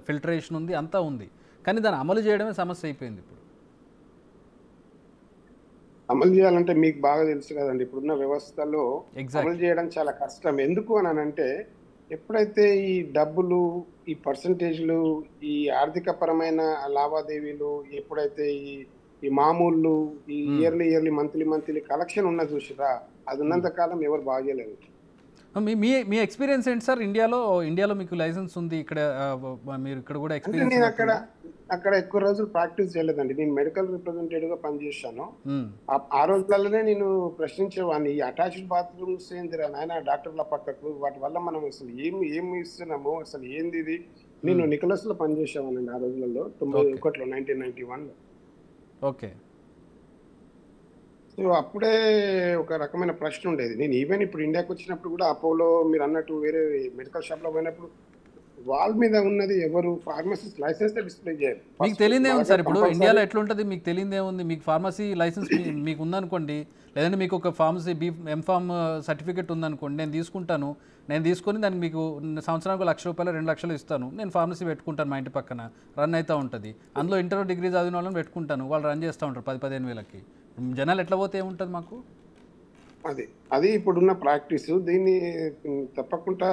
ఫిల్టరేషన్ ఉంది, అంతా ఉంది. కానీ దాన్ని అమలు చేయడమే సమస్య అయిపోయింది ఇప్పుడు. అమలు చేయాలంటే మీకు బాగా తెలుసు కదండి, ఇప్పుడున్న వ్యవస్థలో అమలు చేయడం చాలా కష్టం. ఎందుకు అని అంటే ఎప్పుడైతే ఈ డబ్బులు, ఈ పర్సంటేజ్లు, ఈ ఆర్థిక పరమైన లావాదేవీలు, ఎప్పుడైతే ఈ మామూలు ఈ ఇయర్లీ మంత్లీ కలెక్షన్ ఉన్నది చూసిరా, అది ఉన్నంత కాలం ఎవరు బాగా చేయలేదు. మీ ఎక్స్పీరియన్స్ ఏంటి సార్? ఇండియాలో మీకు లైసెన్స్ ఉంది, ఇక్కడ మీరు ఇక్కడ కూడా ఎక్స్పీరియన్స్? నేను అక్కడ ఎక్కువ రోజులు ప్రాక్టీస్ చేయలేదండి. నేను మెడికల్ రిప్రజెంటేటివ్ గా పనిచేశాను. ఆ రోజులలోనే నేను ప్రశ్నించేవాడిని, ఈ అటాచ్డ్ బాత్రూమ్స్ ఏందిరా నాయన డాక్టర్ల పక్కకు, వాటి వల్ల మనం అసలు ఏమి ఇస్తున్నాము, అసలు ఏంది ఇది. నేను నికోలస్ లో పనిచేసేవానండి ఆ రోజులలో, 91లో 1991లో. ఓకే. సో అప్పుడే ఒక రకమైన ప్రశ్న ఉండేది. నేను ఈవెన్ ఇప్పుడు ఇండియాకి వచ్చినప్పుడు కూడా అపోలో మీరు అన్నట్టు వేరే మెడికల్ షాప్ లో పోయినప్పుడు వాల్ మీద ఉన్నది ఎవరు ఫార్మసిస్ట్ లైసెన్స్ డిస్ప్లే చేయాలి. మీకు తెలియదే ఉంది సార్, ఇప్పుడు ఇండియాలో ఎట్లుంటుంది మీకు తెలియదే ఉంది. మీకు ఫార్మసీ లైసెన్స్ మీకు ఉందనుకోండి, లేదంటే మీకు ఒక ఫార్మసీ ఎంఫార్మ్ సర్టిఫికేట్ ఉందనుకోండి, నేను తీసుకుంటాను. నేను తీసుకొని దానికి మీకు సంవత్సరానికి ₹1,00,000 2,00,000 ఇస్తాను. నేను ఫార్మసీ పెట్టుకుంటాను, మా ఇంటి పక్కన రన్ అవుతూ ఉంటుంది. అందులో ఇంటర్ డిగ్రీ చదివిన వాళ్ళని పెట్టుకుంటాను, వాళ్ళు రన్ చేస్తూ ఉంటారు 10-15 వేలకి. జనాలు ఎట్లా పోతే ఏముంటుంది మాకు? అది ఇప్పుడున్న ప్రాక్టీసు. దీన్ని తప్పకుండా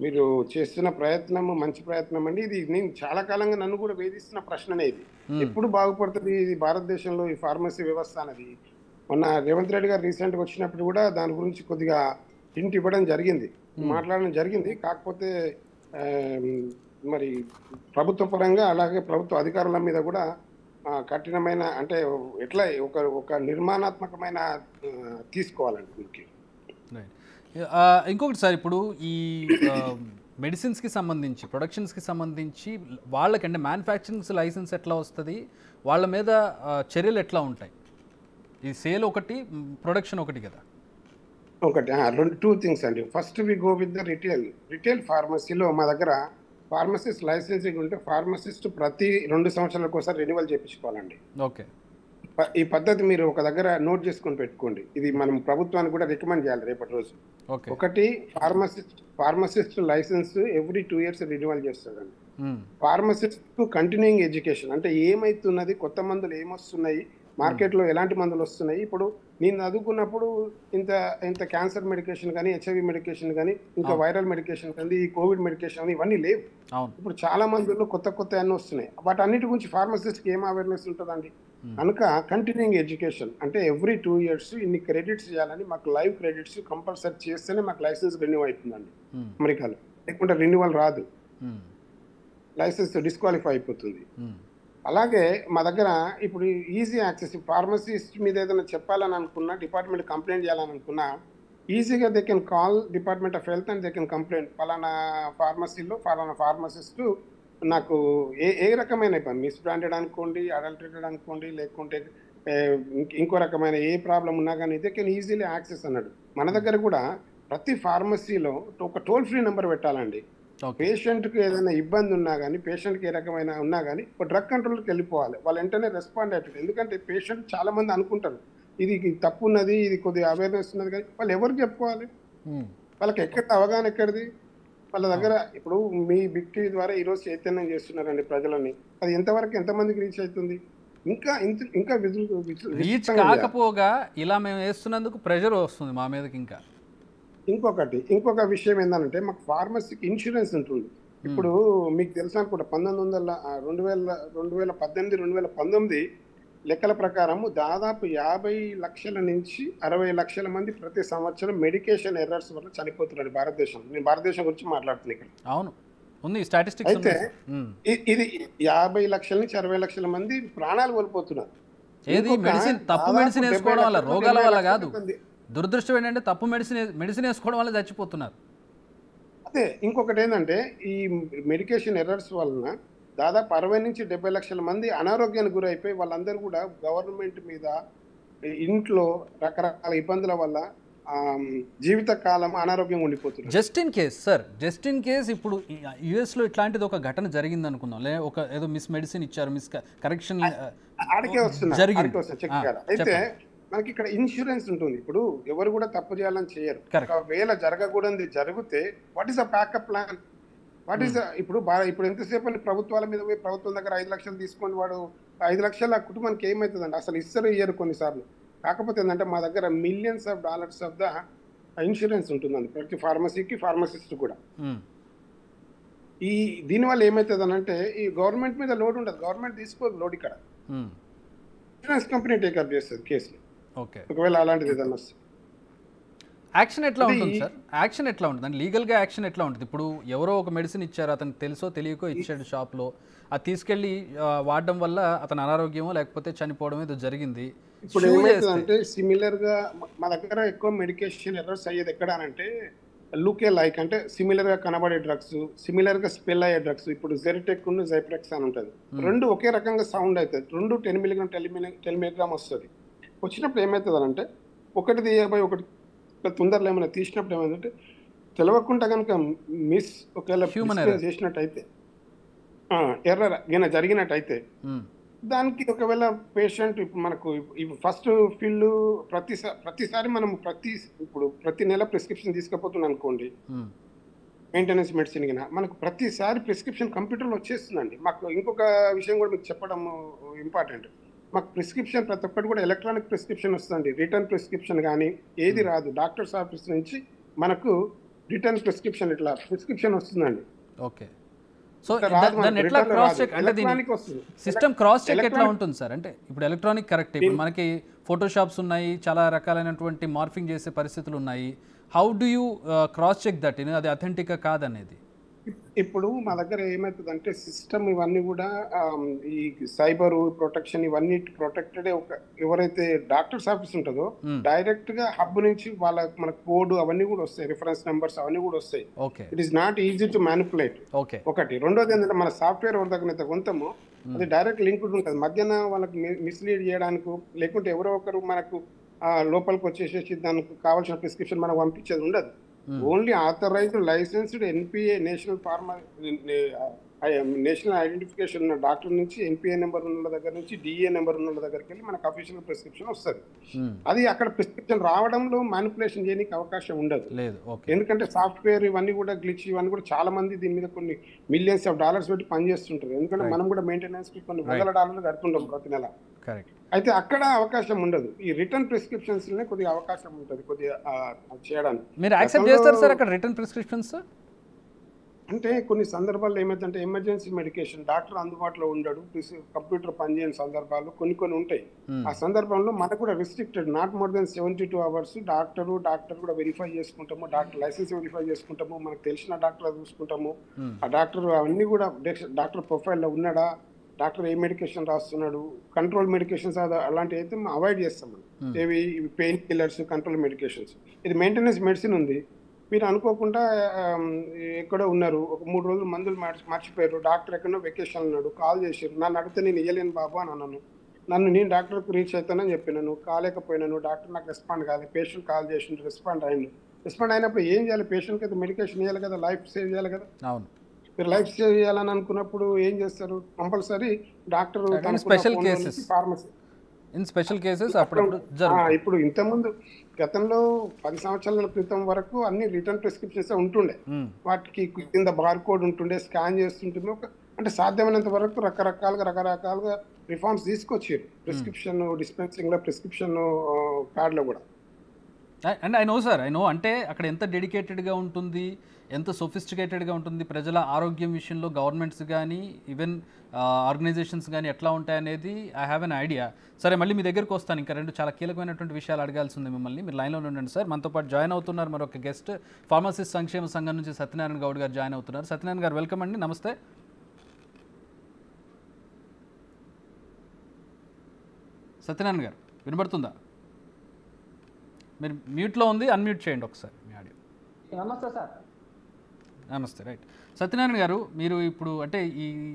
మీరు చేస్తున్న ప్రయత్నం మంచి ప్రయత్నం అండి. ఇది నేను చాలా కాలంగా నన్ను కూడా వేధిస్తున్న ప్రశ్ననే. ఇది ఎప్పుడు బాగుపడుతుంది ఇది భారతదేశంలో ఈ ఫార్మసీ వ్యవస్థ అనేది? మొన్న రేవంత్ రెడ్డి గారు రీసెంట్గా వచ్చినప్పుడు కూడా దాని గురించి కొద్దిగా హింట్ ఇవ్వడం జరిగింది, మాట్లాడడం జరిగింది. కాకపోతే మరి ప్రభుత్వ పరంగా అలాగే ప్రభుత్వ అధికారుల మీద కూడా కఠినమైన అంటే ఎట్లా ఒక నిర్మాణాత్మకమైన తీసుకోవాలండి. ఇంకొకటి సార్, ఇప్పుడు ఈ మెడిసిన్స్కి సంబంధించి ప్రొడక్షన్స్కి సంబంధించి వాళ్ళకంటే మ్యానుఫ్యాక్చరింగ్స్ లైసెన్స్ ఎట్లా వస్తుంది, వాళ్ళ మీద చర్యలు ఎట్లా ఉంటాయి? ఈ సేల్ ఒకటి, ప్రొడక్షన్ ఒకటి కదా? ఒకటి 2 థింగ్స్ అండి. First we go with the retail ఫార్మసీలో మా దగ్గర ఫార్మసిస్ట్ లైసెన్సింగ్ ఉంటే ఫార్మసిస్ట్ ప్రతి 2 సంవత్సరాలకు ఒకసారి రెన్యువల్ చేయించుకోవాలండి. ఓకే. ఈ పద్ధతి మీరు ఒక దగ్గర నోట్ చేసుకొని పెట్టుకోండి. ఇది మనం ప్రభుత్వానికి కూడా రికమెండ్ చేయాలి రేపటి రోజు. ఒకటి pharmacist license every 2 years renewal చేస్తాడండి. ఫార్మసిస్ట్ కంటిన్యూయింగ్ ఎడ్యుకేషన్ అంటే ఏమైతున్నది, కొత్త మందులు ఏమొస్తున్నాయి, మార్కెట్లో ఎలాంటి మందులు వస్తున్నాయి. ఇప్పుడు నేను చదువుకున్నప్పుడు ఇంత క్యాన్సర్ మెడికేషన్ కానీ, HIV మెడికేషన్ కానీ, ఇంకా వైరల్ మెడికేషన్ కానీ, ఈ కోవిడ్ మెడికేషన్ కానీ ఇవన్నీ లేవు. ఇప్పుడు చాలా మందుల్లో కొత్త అన్నీ వస్తున్నాయి. వాటన్నిటి గురించి ఫార్మసిస్ట్కి ఏం అవేర్నెస్ ఉంటుందండి? కనుక కంటిన్యూయింగ్ ఎడ్యుకేషన్ అంటే ఎవ్రీ 2 years ఇన్ని క్రెడిట్స్ చేయాలని, మాకు లైవ్ క్రెడిట్స్ కంపల్సరీ చేస్తేనే మాకు లైసెన్స్ రెన్యూ అవుతుందండి అమెరికాలో. లేకుంటే రెన్యువల్ రాదు, లైసెన్స్ డిస్క్వాలిఫై అయిపోతుంది. అలాగే మా దగ్గర ఇప్పుడు ఈజీ యాక్సెస్, ఫార్మసిస్ట్ మీద ఏదైనా చెప్పాలని అనుకున్నా, డిపార్ట్మెంట్ కంప్లైంట్ చేయాలని అనుకున్నా, ఈజీగా they can call department of health and they can complaint. ఫలానా ఫార్మసీలో ఫలానా ఫార్మసిస్ట్ నాకు ఏ రకమైన మిస్ బ్రాండెడ్ అనుకోండి, అడల్టరేటెడ్ అనుకోండి, లేకుంటే ఇంకో రకమైన ఏ ప్రాబ్లం ఉన్నా కానీ దే కెన్ ఈజీలీ యాక్సెస్ అన్నాడు. మన దగ్గర కూడా ప్రతి ఫార్మసీలో ఒక టోల్ ఫ్రీ నెంబర్ పెట్టాలండి. పేషెంట్కి ఏదైనా ఇబ్బంది ఉన్నా కానీ, పేషెంట్కి ఏ రకమైన ఉన్నా కానీ ఒక డ్రగ్ కంట్రోల్కి వెళ్ళిపోవాలి, వాళ్ళు వెంటనే రెస్పాండ్ అవుతుంది. ఎందుకంటే పేషెంట్ చాలా మంది అనుకుంటారు ఇది తప్పు ఉన్నది, ఇది కొద్దిగా అవేర్నెస్ ఉన్నది, కానీ వాళ్ళు ఎవరికి చెప్పుకోవాలి? వాళ్ళకి అవగాహన ఎక్కడిది వాళ్ళ దగ్గర? ఇప్పుడు మీ బిగ్ టీవీ ద్వారా ఈరోజు చైతన్యం చేస్తున్నారండి ప్రజలని, అది ఎంతమందికి రీచ్ అవుతుంది? ఇంకా రీచ్ కాకపోగా ఇలా మేము వేస్తున్నందుకు ప్రెషర్ వస్తుంది మా మీదకి. ఇంకొక విషయం ఏంటంటే మాకు ఫార్మసీకి ఇన్సూరెన్స్ ఉంటుంది. ఇప్పుడు మీకు తెలుసు అనుకుంటా 2018, 2019 లెక్కల ప్రకారము దాదాపు 50 లక్షల నుంచి 60 లక్షల మంది ప్రతి సంవత్సరం మెడికేషన్ ఎర్రర్స్ వల్ల చనిపోతున్నారు భారతదేశం. నేను భారతదేశం గురించి మాట్లాడుతున్నాను ఇక్కడ. అవును, ఉంది స్టాటిస్టిక్స్. అయితే ఇది 50 లక్షల నుంచి 60 లక్షల మంది ప్రాణాలు కోల్పోతున్నారు. ఏది మెడిసిన్, తప్పు మెడిసిన్ వేసుకోవడం వల్ల, రోగాల వల్ల కాదు. దురదృష్టం ఏంటంటే తప్పు మెడిసిన్ వేసుకోవడం వల్ల చచ్చిపోతున్నారు. అదే ఇంకొకటి ఏంటంటే ఈ మెడికేషన్ ఎర్రర్స్ వలన దాదాపు 60 నుంచి 70 లక్షల మంది అనారోగ్యానికి గురైపోయి వాళ్ళందరూ కూడా గవర్నమెంట్ మీద, ఇంట్లో రకరకాల ఇబ్బందుల వల్ల జీవితకాలం అనారోగ్యంగా ఉండిపోతున్నారు. Just in case sir, just in case ఇప్పుడు యుఎస్లో ఇట్లాంటిది ఒక ఘటన జరిగింది అనుకుందాం, లే ఒక ఏదో మిస్ మెడిసిన్ ఇచ్చారు, మిస్ కరెక్షన్ ఆడికే వస్తున్నా అయితే మనకి ఇక్కడ ఇన్సూరెన్స్ ఉంటుంది. ఇప్పుడు ఎవరు కూడా తప్పు చేయాలని చేయరు. ఒకవేళ జరగకూడదు జరిగితే what is the backup plan, what is ఇప్పుడు ఎంతసేపు ప్రభుత్వాల మీద పోయి ప్రభుత్వం దగ్గర 5 లక్షలు తీసుకొని వాడు 5 లక్షల కుటుంబానికి ఏమవుతుందండి? అసలు ఇయ్యరు కొన్నిసార్లు. కాకపోతే ఏంటంటే మా దగ్గర millions of dollars of the insurance ఉంటుందండి ప్రతి ఫార్మసీకి, ఫార్మసిస్ట్ కూడా. దీనివల్ల ఏమవుతుంది అని అంటే ఈ గవర్నమెంట్ మీద లోడ్ ఉండదు, గవర్నమెంట్ తీసుకోదు లోడ్, ఇక్కడ ఇన్సూరెన్స్ కంపెనీ టేకప్ చేస్తుంది కేసులు. ఒకవేళ అలాంటిది ఏదన్నా వస్తుంది యాక్షన్ ఎట్లా ఉంటుంది సార్? యాక్షన్ ఎట్లా ఉంటుంది అంటే లీగల్గా యాక్షన్ ఎట్లా ఉంటుంది? ఇప్పుడు ఎవరో ఒక మెడిసిన్ ఇచ్చారు, అతనికి తెలుసో తెలియకో ఇచ్చాడు షాప్లో, అది తీసుకెళ్ళి వాడడం వల్ల అతని అనారోగ్యమో లేకపోతే చనిపోవడం ఏదో జరిగింది. ఇప్పుడు ఏమవుతుందంటే సిమిలర్ గా మా దగ్గర ఎక్కువ మెడికేషన్ ఎర్రర్స్ అయ్యేది ఎక్కడ అంటే లూకే లైక్ అంటే సిమిలర్ గా కనబడే డ్రగ్స్, సిమిలర్ గా స్పెల్ అయ్యే డ్రగ్స్. ఇప్పుడు జెరిటెక్ ఉన్న జైప్రెక్స్ అని ఉంటుంది, రెండు ఒకే రకంగా సౌండ్ అవుతుంది, రెండు 10 మిలిగ్రామ్ 10 మిలిగ్రామ్ వస్తుంది. వచ్చినప్పుడు ఏమవుతుంది అంటే ఒకటి తీయబోయి ఒకటి తొందరలో ఏమైనా తీసినప్పుడు ఏమైందంటే తెలవకుండా కనుక ఒకవేళ చేసినట్టయితే ఎర్రర్ గిన జరిగినట్టయితే దానికి ఒకవేళ పేషెంట్ మనకు ఫస్ట్ ఫీల్డ్ ప్రతిసారి మనం ప్రతి నెల ప్రిస్క్రిప్షన్ తీసుకుపోతున్నాం అనుకోండి, మెయింటెనెన్స్ మెడిసిన్ కింద మనకు ప్రతిసారి ప్రిస్క్రిప్షన్ కంప్యూటర్లో వచ్చేస్తుందండి. మాకు ఇంకొక విషయం కూడా మీకు చెప్పడం ఇంపార్టెంట్, మాకు ప్రిస్క్రిప్షన్ ప్రతి ఒక్కటి కూడా ఎలక్ట్రానిక్ ప్రిస్క్రిప్షన్ వస్తుంది, రిటర్న్ ప్రిస్క్రిప్షన్ కానీ ఏది రాదు. డాక్టర్స్ ఆఫీస్ నుంచి మనకు రిటర్న్ ప్రిస్క్రిప్షన్ ఇట్లా ప్రిస్క్రిప్షన్ వస్తుందండి. ఓకే, సో దాన్ని ఎట్లా క్రాస్ చెక్ అంటే సిస్టమ్ క్రాస్ చెక్ ఎట్లా ఉంటుంది సార్? అంటే ఇప్పుడు ఎలక్ట్రానిక్ కరెక్ట్, ఇప్పుడు మనకి ఫోటోషాప్స్ ఉన్నాయి, చాలా రకాలైనటువంటి మార్ఫింగ్ చేసే పరిస్థితులు ఉన్నాయి. How do you cross check that అది అథెంటిక్ కాదనేది? ఇప్పుడు మా దగ్గర ఏమవుతుందంటే సిస్టమ్ ఇవన్నీ కూడా ఈ సైబర్ ప్రొటెక్షన్ ఇవన్నీ ప్రొటెక్టెడ్. ఎవరైతే డాక్టర్స్ ఆఫీస్ ఉంటుందో డైరెక్ట్ గా హబ్ నుంచి మన కోడ్ అవన్నీ కూడా వస్తాయి, రిఫరెన్స్ నెంబర్స్ అవన్నీ కూడా వస్తాయి. It is not easy to manipulate. ఒకటి. రెండోది ఏంటంటే మన సాఫ్ట్వేర్ ఎవరి దగ్గర కొంతమో అది డైరెక్ట్ లింక్ ఉంటుంది, మధ్యన వాళ్ళకి మిస్లీడ్ చేయడానికి లేకుంటే ఎవరో ఒకరు మనకు లోపలికి వచ్చేసేసి దానికి కావాల్సిన ప్రిస్క్రిప్షన్ మనకు పంపించేది ఉండదు. Only authorized licensed NPA national identification ఉన్న డాక్టర్ నుంచి ఎన్పిఏ నెంబర్ ఉన్న దగ్గర నుంచి డిఏ నెంబర్ ఉన్న దగ్గరికి వెళ్ళి మనకు అఫీషియల్ ప్రిస్క్రిప్షన్ వస్తుంది. అది అక్కడ ప్రిస్క్రిప్షన్ రావడంలో మ్యానిపులేషన్ చేయడానికి అవకాశం ఉండదు, ఎందుకంటే సాఫ్ట్వేర్ ఇవన్నీ కూడా గ్లిచ్ ఇవన్నీ కూడా చాలా మంది దీని మీద కొన్ని మిలియన్స్ ఆఫ్ డాలర్స్ పెట్టి పనిచేస్తుంటారు. ఎందుకంటే మనం కూడా మెయింటెనెన్స్ కి కొన్ని $100 కడుతుంటాం ప్రతి నెల. అయితే అక్కడ అవకాశం ఉండదు. ఈ రిటర్న్ ప్రిస్క్రిప్షన్స్ కొద్దిగా అవకాశం ఉంటుంది కొద్దిగా చేయడానికి. మీరు యాక్సెప్ట్ చేస్తారు సార్ అక్కడ రిటర్న్ ప్రిస్క్రిప్షన్స్? అంటే కొన్ని సందర్భాల్లో ఏమైందంటే ఎమర్జెన్సీ మెడికేషన్ డాక్టర్ అందుబాటులో ఉండడు, కంప్యూటర్ పనిచేయని సందర్భాలు కొన్ని ఉంటాయి. ఆ సందర్భంలో మనకు కూడా restricted, not more than 72 hours doctor కూడా వెరిఫై చేసుకుంటాము, డాక్టర్ లైసెన్స్ వెరిఫై చేసుకుంటాము, మనకు తెలిసిన డాక్టర్ చూసుకుంటాము. ఆ డాక్టర్ అవన్నీ కూడా డాక్టర్ ప్రొఫైల్లో ఉన్నాడా, డాక్టర్ ఏ మెడికేషన్ రాస్తున్నాడు, కంట్రోల్ మెడికేషన్స్ అలాంటివి అయితే మనం అవాయిడ్ చేస్తాం. ఏవి పెయిన్ కిల్లర్స్, కంట్రోల్ మెడికేషన్స్. ఇది మెయింటెనెన్స్ మెడిసిన్ ఉంది, మీరు అనుకోకుండా ఎక్కడో ఉన్నారు, ఒక 3 రోజులు మందులు మర్చిపోయారు, డాక్టర్ ఎక్కడో వెకేషన్ ఉన్నాడు, కాల్ చేశారు, నన్ను అడిగితే నేను ఇయ్యలేను బాబు అని అన్నాను. నేను డాక్టర్కి రీచ్ అవుతానని చెప్పినాను, కాలేకపోయినాను, డాక్టర్ నాకు రెస్పాండ్ కాలేదు, పేషెంట్ కాల్ చేసి రెస్పాండ్ అయినప్పుడు ఏం చేయాలి? పేషెంట్కి అయితే మెడికేషన్ ఇవ్వాలి కదా, లైఫ్ సేవ్ చేయాలి కదా. మీరు లైఫ్ సేవ్ చేయాలని అనుకున్నప్పుడు ఏం చేస్తారు? Compulsory doctor pharmacy in special cases ఇప్పుడు ఇంతకుముందు గతంలో 10 సంవత్సరాల క్రితం వరకు అన్ని రిటర్న్ ప్రిస్క్రిప్షన్స్ ఉంటుండే, వాటికి కింద బార్ కోడ్ ఉంటుండే, స్కాన్ చేస్తుంటుండే. అంటే సాధ్యమైనంత వరకు రకరకాలుగా రిఫార్మ్స్ తీసుకొచ్చారు ప్రిస్క్రిప్షన్ డిస్పెన్సింగ్ లో, ప్రిస్క్రిప్షన్ ప్యాడ్ లో కూడా. అండ్ ఐ నో అంటే అక్కడ ఎంత డెడికేటెడ్గా ఉంటుంది, ఎంత సొఫిస్టికేటెడ్గా ఉంటుంది, ప్రజల ఆరోగ్యం విషయంలో గవర్నమెంట్స్ కానీ ఈవెన్ ఆర్గనైజేషన్స్ కానీ ఎట్లా ఉంటాయనేది ఐ హ్యావ్ ఎన్ ఐడియా. సరే, మళ్ళీ మీ దగ్గరకు వస్తాను. ఇంకా 2 చాలా కీలకమైనటువంటి విషయాలు అడగాల్సి ఉంది మిమ్మల్ని. మీరు లైన్లో ఉండండి సార్. మనతో పాటు జాయిన్ అవుతున్నారు మరొక గెస్ట్, ఫార్మసిస్ట్ సంక్షేమ సంఘం నుంచి సత్యనారాయణ గౌడ్ గారు జాయిన్ అవుతున్నారు. సత్యనారాయణ గారు వెల్కమ్ అండి, నమస్తే. సత్యనారాయణ గారు వినబడుతుందా? మీరు మ్యూట్లో ఉంది, అన్మ్యూట్ చేయండి ఒకసారి మీ ఆడియో. నమస్తే సార్. నమస్తే. రైట్. సత్యనారాయణ గారు, మీరు ఇప్పుడు అంటే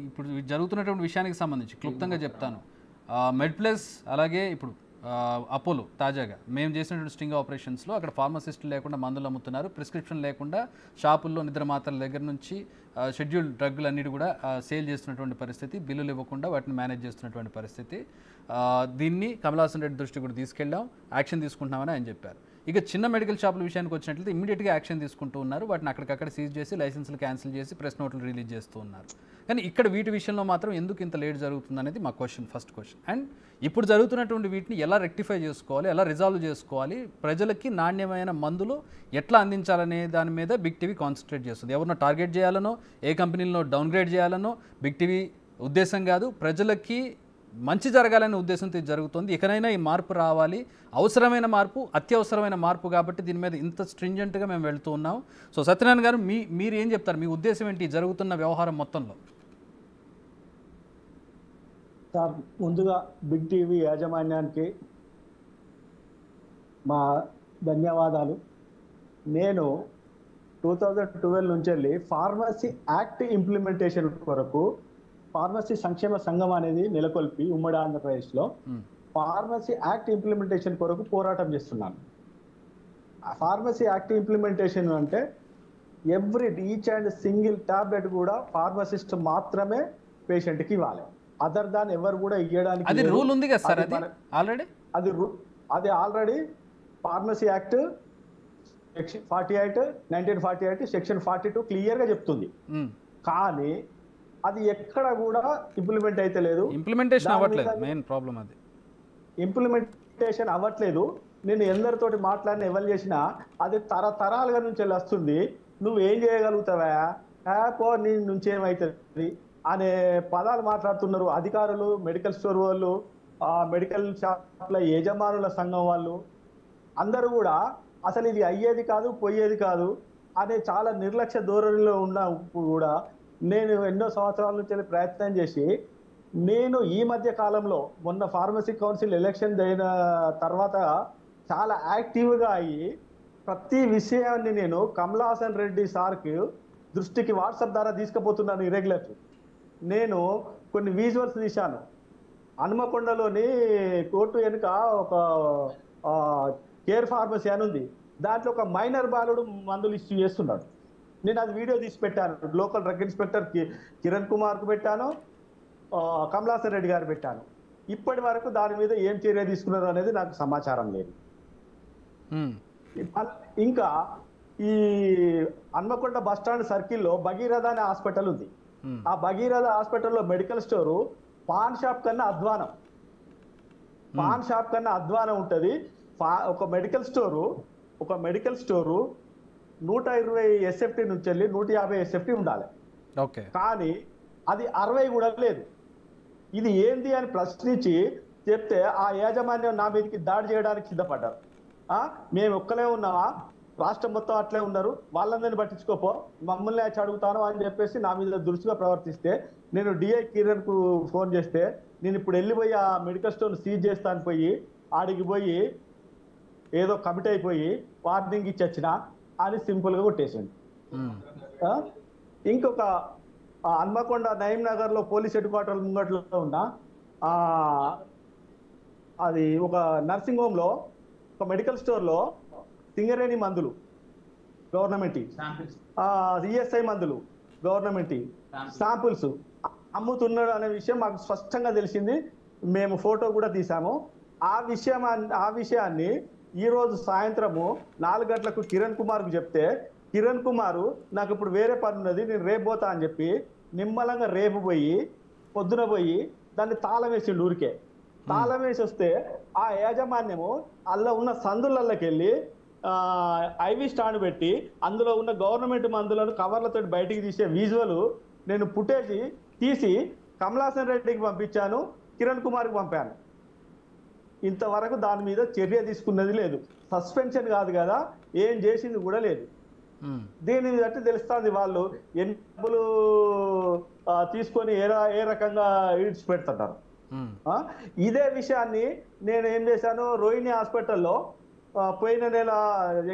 ఇప్పుడు జరుగుతున్నటువంటి విషయానికి సంబంధించి క్లుప్తంగా చెప్తాను. మెడ్ప్లస్ అలాగే ఇప్పుడు అపోలో తాజాగా మేము చేసినటువంటి స్టింగ్ ఆపరేషన్స్లో అక్కడ ఫార్మసిస్ట్ లేకుండా మందులు అమ్ముతున్నారు, ప్రిస్క్రిప్షన్ లేకుండా షాపుల్లో నిద్ర మాత్రల దగ్గర నుంచి షెడ్యూల్డ్ డ్రగ్లు అన్నిటి కూడా సేల్ చేస్తున్నటువంటి పరిస్థితి, బిల్లులు ఇవ్వకుండా వాటిని మేనేజ్ చేస్తున్నటువంటి పరిస్థితి. దీన్ని కమల్ హాసన్ రెడ్డి దృష్టి కూడా తీసుకెళ్ళాం, యాక్షన్ తీసుకుంటున్నామని ఆయన చెప్పారు. ఇక చిన్న మెడికల్ షాపుల విషయానికి వచ్చినట్లయితే ఇమీడియట్గా యాక్షన్ తీసుకుంటూ ఉన్నారు, వాటిని అక్కడికక్కడ సీజ్ చేసి లైసెన్సులు క్యాన్సిల్ చేసి ప్రెస్ నోట్లు రిలీజ్ చేస్తూ ఉన్నారు. కానీ ఇక్కడ వీటి విషయంలో మాత్రం ఎందుకు ఇంత లేట్ జరుగుతుంది అనేది మా ఫస్ట్ క్వశ్చన్. అండ్ ఇప్పుడు జరుగుతున్నటువంటి వీటిని ఎలా రెక్టిఫై చేసుకోవాలి, ఎలా రిజాల్వ్ చేసుకోవాలి, ప్రజలకి నాణ్యమైన మందులు ఎట్లా అందించాలనే దాని మీద బిగ్ టీవీ కాన్సన్ట్రేట్ చేస్తుంది. ఎవరినో టార్గెట్ చేయాలనో, ఏ కంపెనీలను డౌన్గ్రేడ్ చేయాలనో బిగ్ టీవీ ఉద్దేశం కాదు, ప్రజలకి మంచి జరగాలనే ఉద్దేశంతో జరుగుతుంది. ఇకనైనా ఈ మార్పు రావాలి, అవసరమైన మార్పు, అత్యవసరమైన మార్పు, కాబట్టి దీని మీద ఇంత స్ట్రింజెంట్గా మేము వెళ్తూ ఉన్నాం. సో సత్యనారాయణ గారు, మీరు ఏం చెప్తారు, మీ ఉద్దేశం ఏంటి జరుగుతున్న వ్యవహారం మొత్తంలో? సార్, ముందుగా బిగ్ టీవీ యాజమాన్యానికి మా ధన్యవాదాలు. నేను 2012 నుంచి వెళ్ళి ఫార్మసీ యాక్ట్ ఇంప్లిమెంటేషన్ కొరకు ఫార్మసీ సంక్షేమ సంఘం అనేది నెలకొల్పి ఉమ్మడి ఆంధ్రప్రదేశ్లో ఫార్మసీ యాక్ట్ ఇంప్లిమెంటేషన్ కొరకు పోరాటం చేస్తున్నాను. ఫార్మసీ యాక్ట్ ఇంప్లిమెంటేషన్ అంటే ఈచ్ అండ్ సింగిల్ టాబ్లెట్ కూడా ఫార్మసిస్ట్ మాత్రమే పేషెంట్కి ఇవ్వాలి, అదర్ దాన్ ఎవరు కూడా ఇవ్వడానికి అది రూల్ ఉంది కదా సార్, ఆల్రెడీ అది already pharmacy act section 1948 section 42 క్లియర్గా చెప్తుంది. కానీ అది ఎక్కడ కూడా ఇంప్లిమెంట్ అయితే లేదు, ఇంప్లిమెంటేషన్ అవ్వట్లేదు. మెయిన్ ప్రాబ్లం అది ఇంప్లిమెంటేషన్ అవ్వట్లేదు. నేను ఎందరితోటి మాట్లాడిన ఎవరు చేసినా అది తరతరాలుగా నుంచి వస్తుంది, నువ్వు ఏం చేయగలుగుతావా, పో నీ నుంచి ఏమవుతుంది అనే పదాలు మాట్లాడుతున్నారు అధికారులు, మెడికల్ స్టోర్ వాళ్ళు, మెడికల్ షాప్ల యజమానుల సంఘం వాళ్ళు అందరూ కూడా. అసలు ఇది అయ్యేది కాదు, పోయేది కాదు అనే చాలా నిర్లక్ష్య ధోరణిలో ఉన్నప్పుడు కూడా నేను ఎన్నో సంవత్సరాల నుంచి ప్రయత్నం చేసి, నేను ఈ మధ్య కాలంలో మొన్న ఫార్మసీ కౌన్సిల్ ఎలక్షన్ అయిన తర్వాత చాలా యాక్టివ్గా అయ్యి ప్రతి విషయాన్ని నేను కమల్ హాసన్ రెడ్డి సార్కి దృష్టికి వాట్సాప్ ద్వారా తీసుకుపోతున్నాను ఇరెగ్యులర్లీ. నేను కొన్ని విజువల్స్ తీశాను. హనుమకొండలోని కోర్టు వెనుక ఒక కేర్ ఫార్మసీ అని ఉంది, దాంట్లో ఒక మైనర్ బాలుడు మందులు ఇష్యూ చేస్తున్నాడు. నేను అది వీడియో తీసి పెట్టాను, లోకల్ డ్రగ్ ఇన్స్పెక్టర్ కిరణ్ కుమార్కు పెట్టాను, కమల్ హాసన్ రెడ్డి గారు పెట్టాను. ఇప్పటి వరకు దాని మీద ఏం చర్య తీసుకున్నారు అనేది నాకు సమాచారం లేదు. ఇంకా ఈ హన్మకొండ బస్టాండ్ సర్కిల్లో భగీరథ అనే హాస్పిటల్ ఉంది. ఆ భగీరథ హాస్పిటల్లో మెడికల్ స్టోరు పాన్ షాప్ కన్నా అధ్వానం ఉంటుంది. ఒక మెడికల్ స్టోరు 120 SFT నుంచి వెళ్ళి 150 SFT ఉండాలి, కానీ అది 60 కూడా లేదు. ఇది ఏంది అని ప్రశ్నించి చెప్తే ఆ యాజమాన్యం నా మీదకి దాడి చేయడానికి సిద్ధపడ్డారు. మేము ఒక్కలే ఉన్నామా, రాష్ట్రం మొత్తం అట్లే ఉన్నారు, వాళ్ళందరినీ పట్టించుకోపో, మమ్మల్ని అడుగుతాను అని చెప్పేసి నా మీద దురుసుగా ప్రవర్తిస్తే, నేను డిఐ కిరణ్కు ఫోన్ చేస్తే, నేను ఇప్పుడు వెళ్ళిపోయి ఆ మెడికల్ స్టోర్ సీజ్ చేస్తాను పోయి ఆడికి పోయి ఏదో కమిట్ అయిపోయి వార్నింగ్ ఇచ్చొచ్చిన అని సింపుల్గా కొట్టేసింది. ఇంకొక హన్మకొండ నయీం నగర్లో పోలీస్ హెడ్ క్వార్టర్ ముంగట్లో ఉన్న అది ఒక నర్సింగ్ హోమ్లో ఒక మెడికల్ స్టోర్లో సింగరేణి మందులు గవర్నమెంట్, ఈఎస్ఐ మందులు గవర్నమెంట్ శాంపుల్స్ అమ్ముతున్నాడు అనే విషయం మాకు స్పష్టంగా తెలిసింది. మేము ఫోటో కూడా తీసాము. ఆ విషయాన్ని ఈరోజు సాయంత్రము 4 గంటలకు కిరణ్ కుమార్కు చెప్తే, కిరణ్ కుమారు నాకు ఇప్పుడు వేరే పని ఉన్నది, నేను రేపు పోతా అని చెప్పి నిమ్మలంగా రేపు పోయి పొద్దున పోయి దాన్ని తాళం వేసిండు. ఊరికే తాళం వేసి వస్తే ఆ యాజమాన్యము అలా ఉన్న సందులకి వెళ్ళి ఐవి స్టాండ్ పెట్టి అందులో ఉన్న గవర్నమెంట్ మందులను కవర్లతో బయటికి తీసే విజువల్ నేను ఫుటేజ్ తీసి కమల్ హాసన్ రెడ్డికి పంపించాను, కిరణ్ కుమార్కి పంపాను. ఇంతవరకు దాని మీద చర్య తీసుకున్నది లేదు. సస్పెన్షన్ కాదు కదా, ఏం చేసింది కూడా లేదు. దీని బట్టి తెలుస్తుంది వాళ్ళు ఎన్ని డబ్బులు తీసుకొని ఏ రకంగా ఈడ్చి పెడుతుంటారు. ఇదే విషయాన్ని నేను ఏం చేశాను, రోహిణి హాస్పిటల్లో పోయిన నెల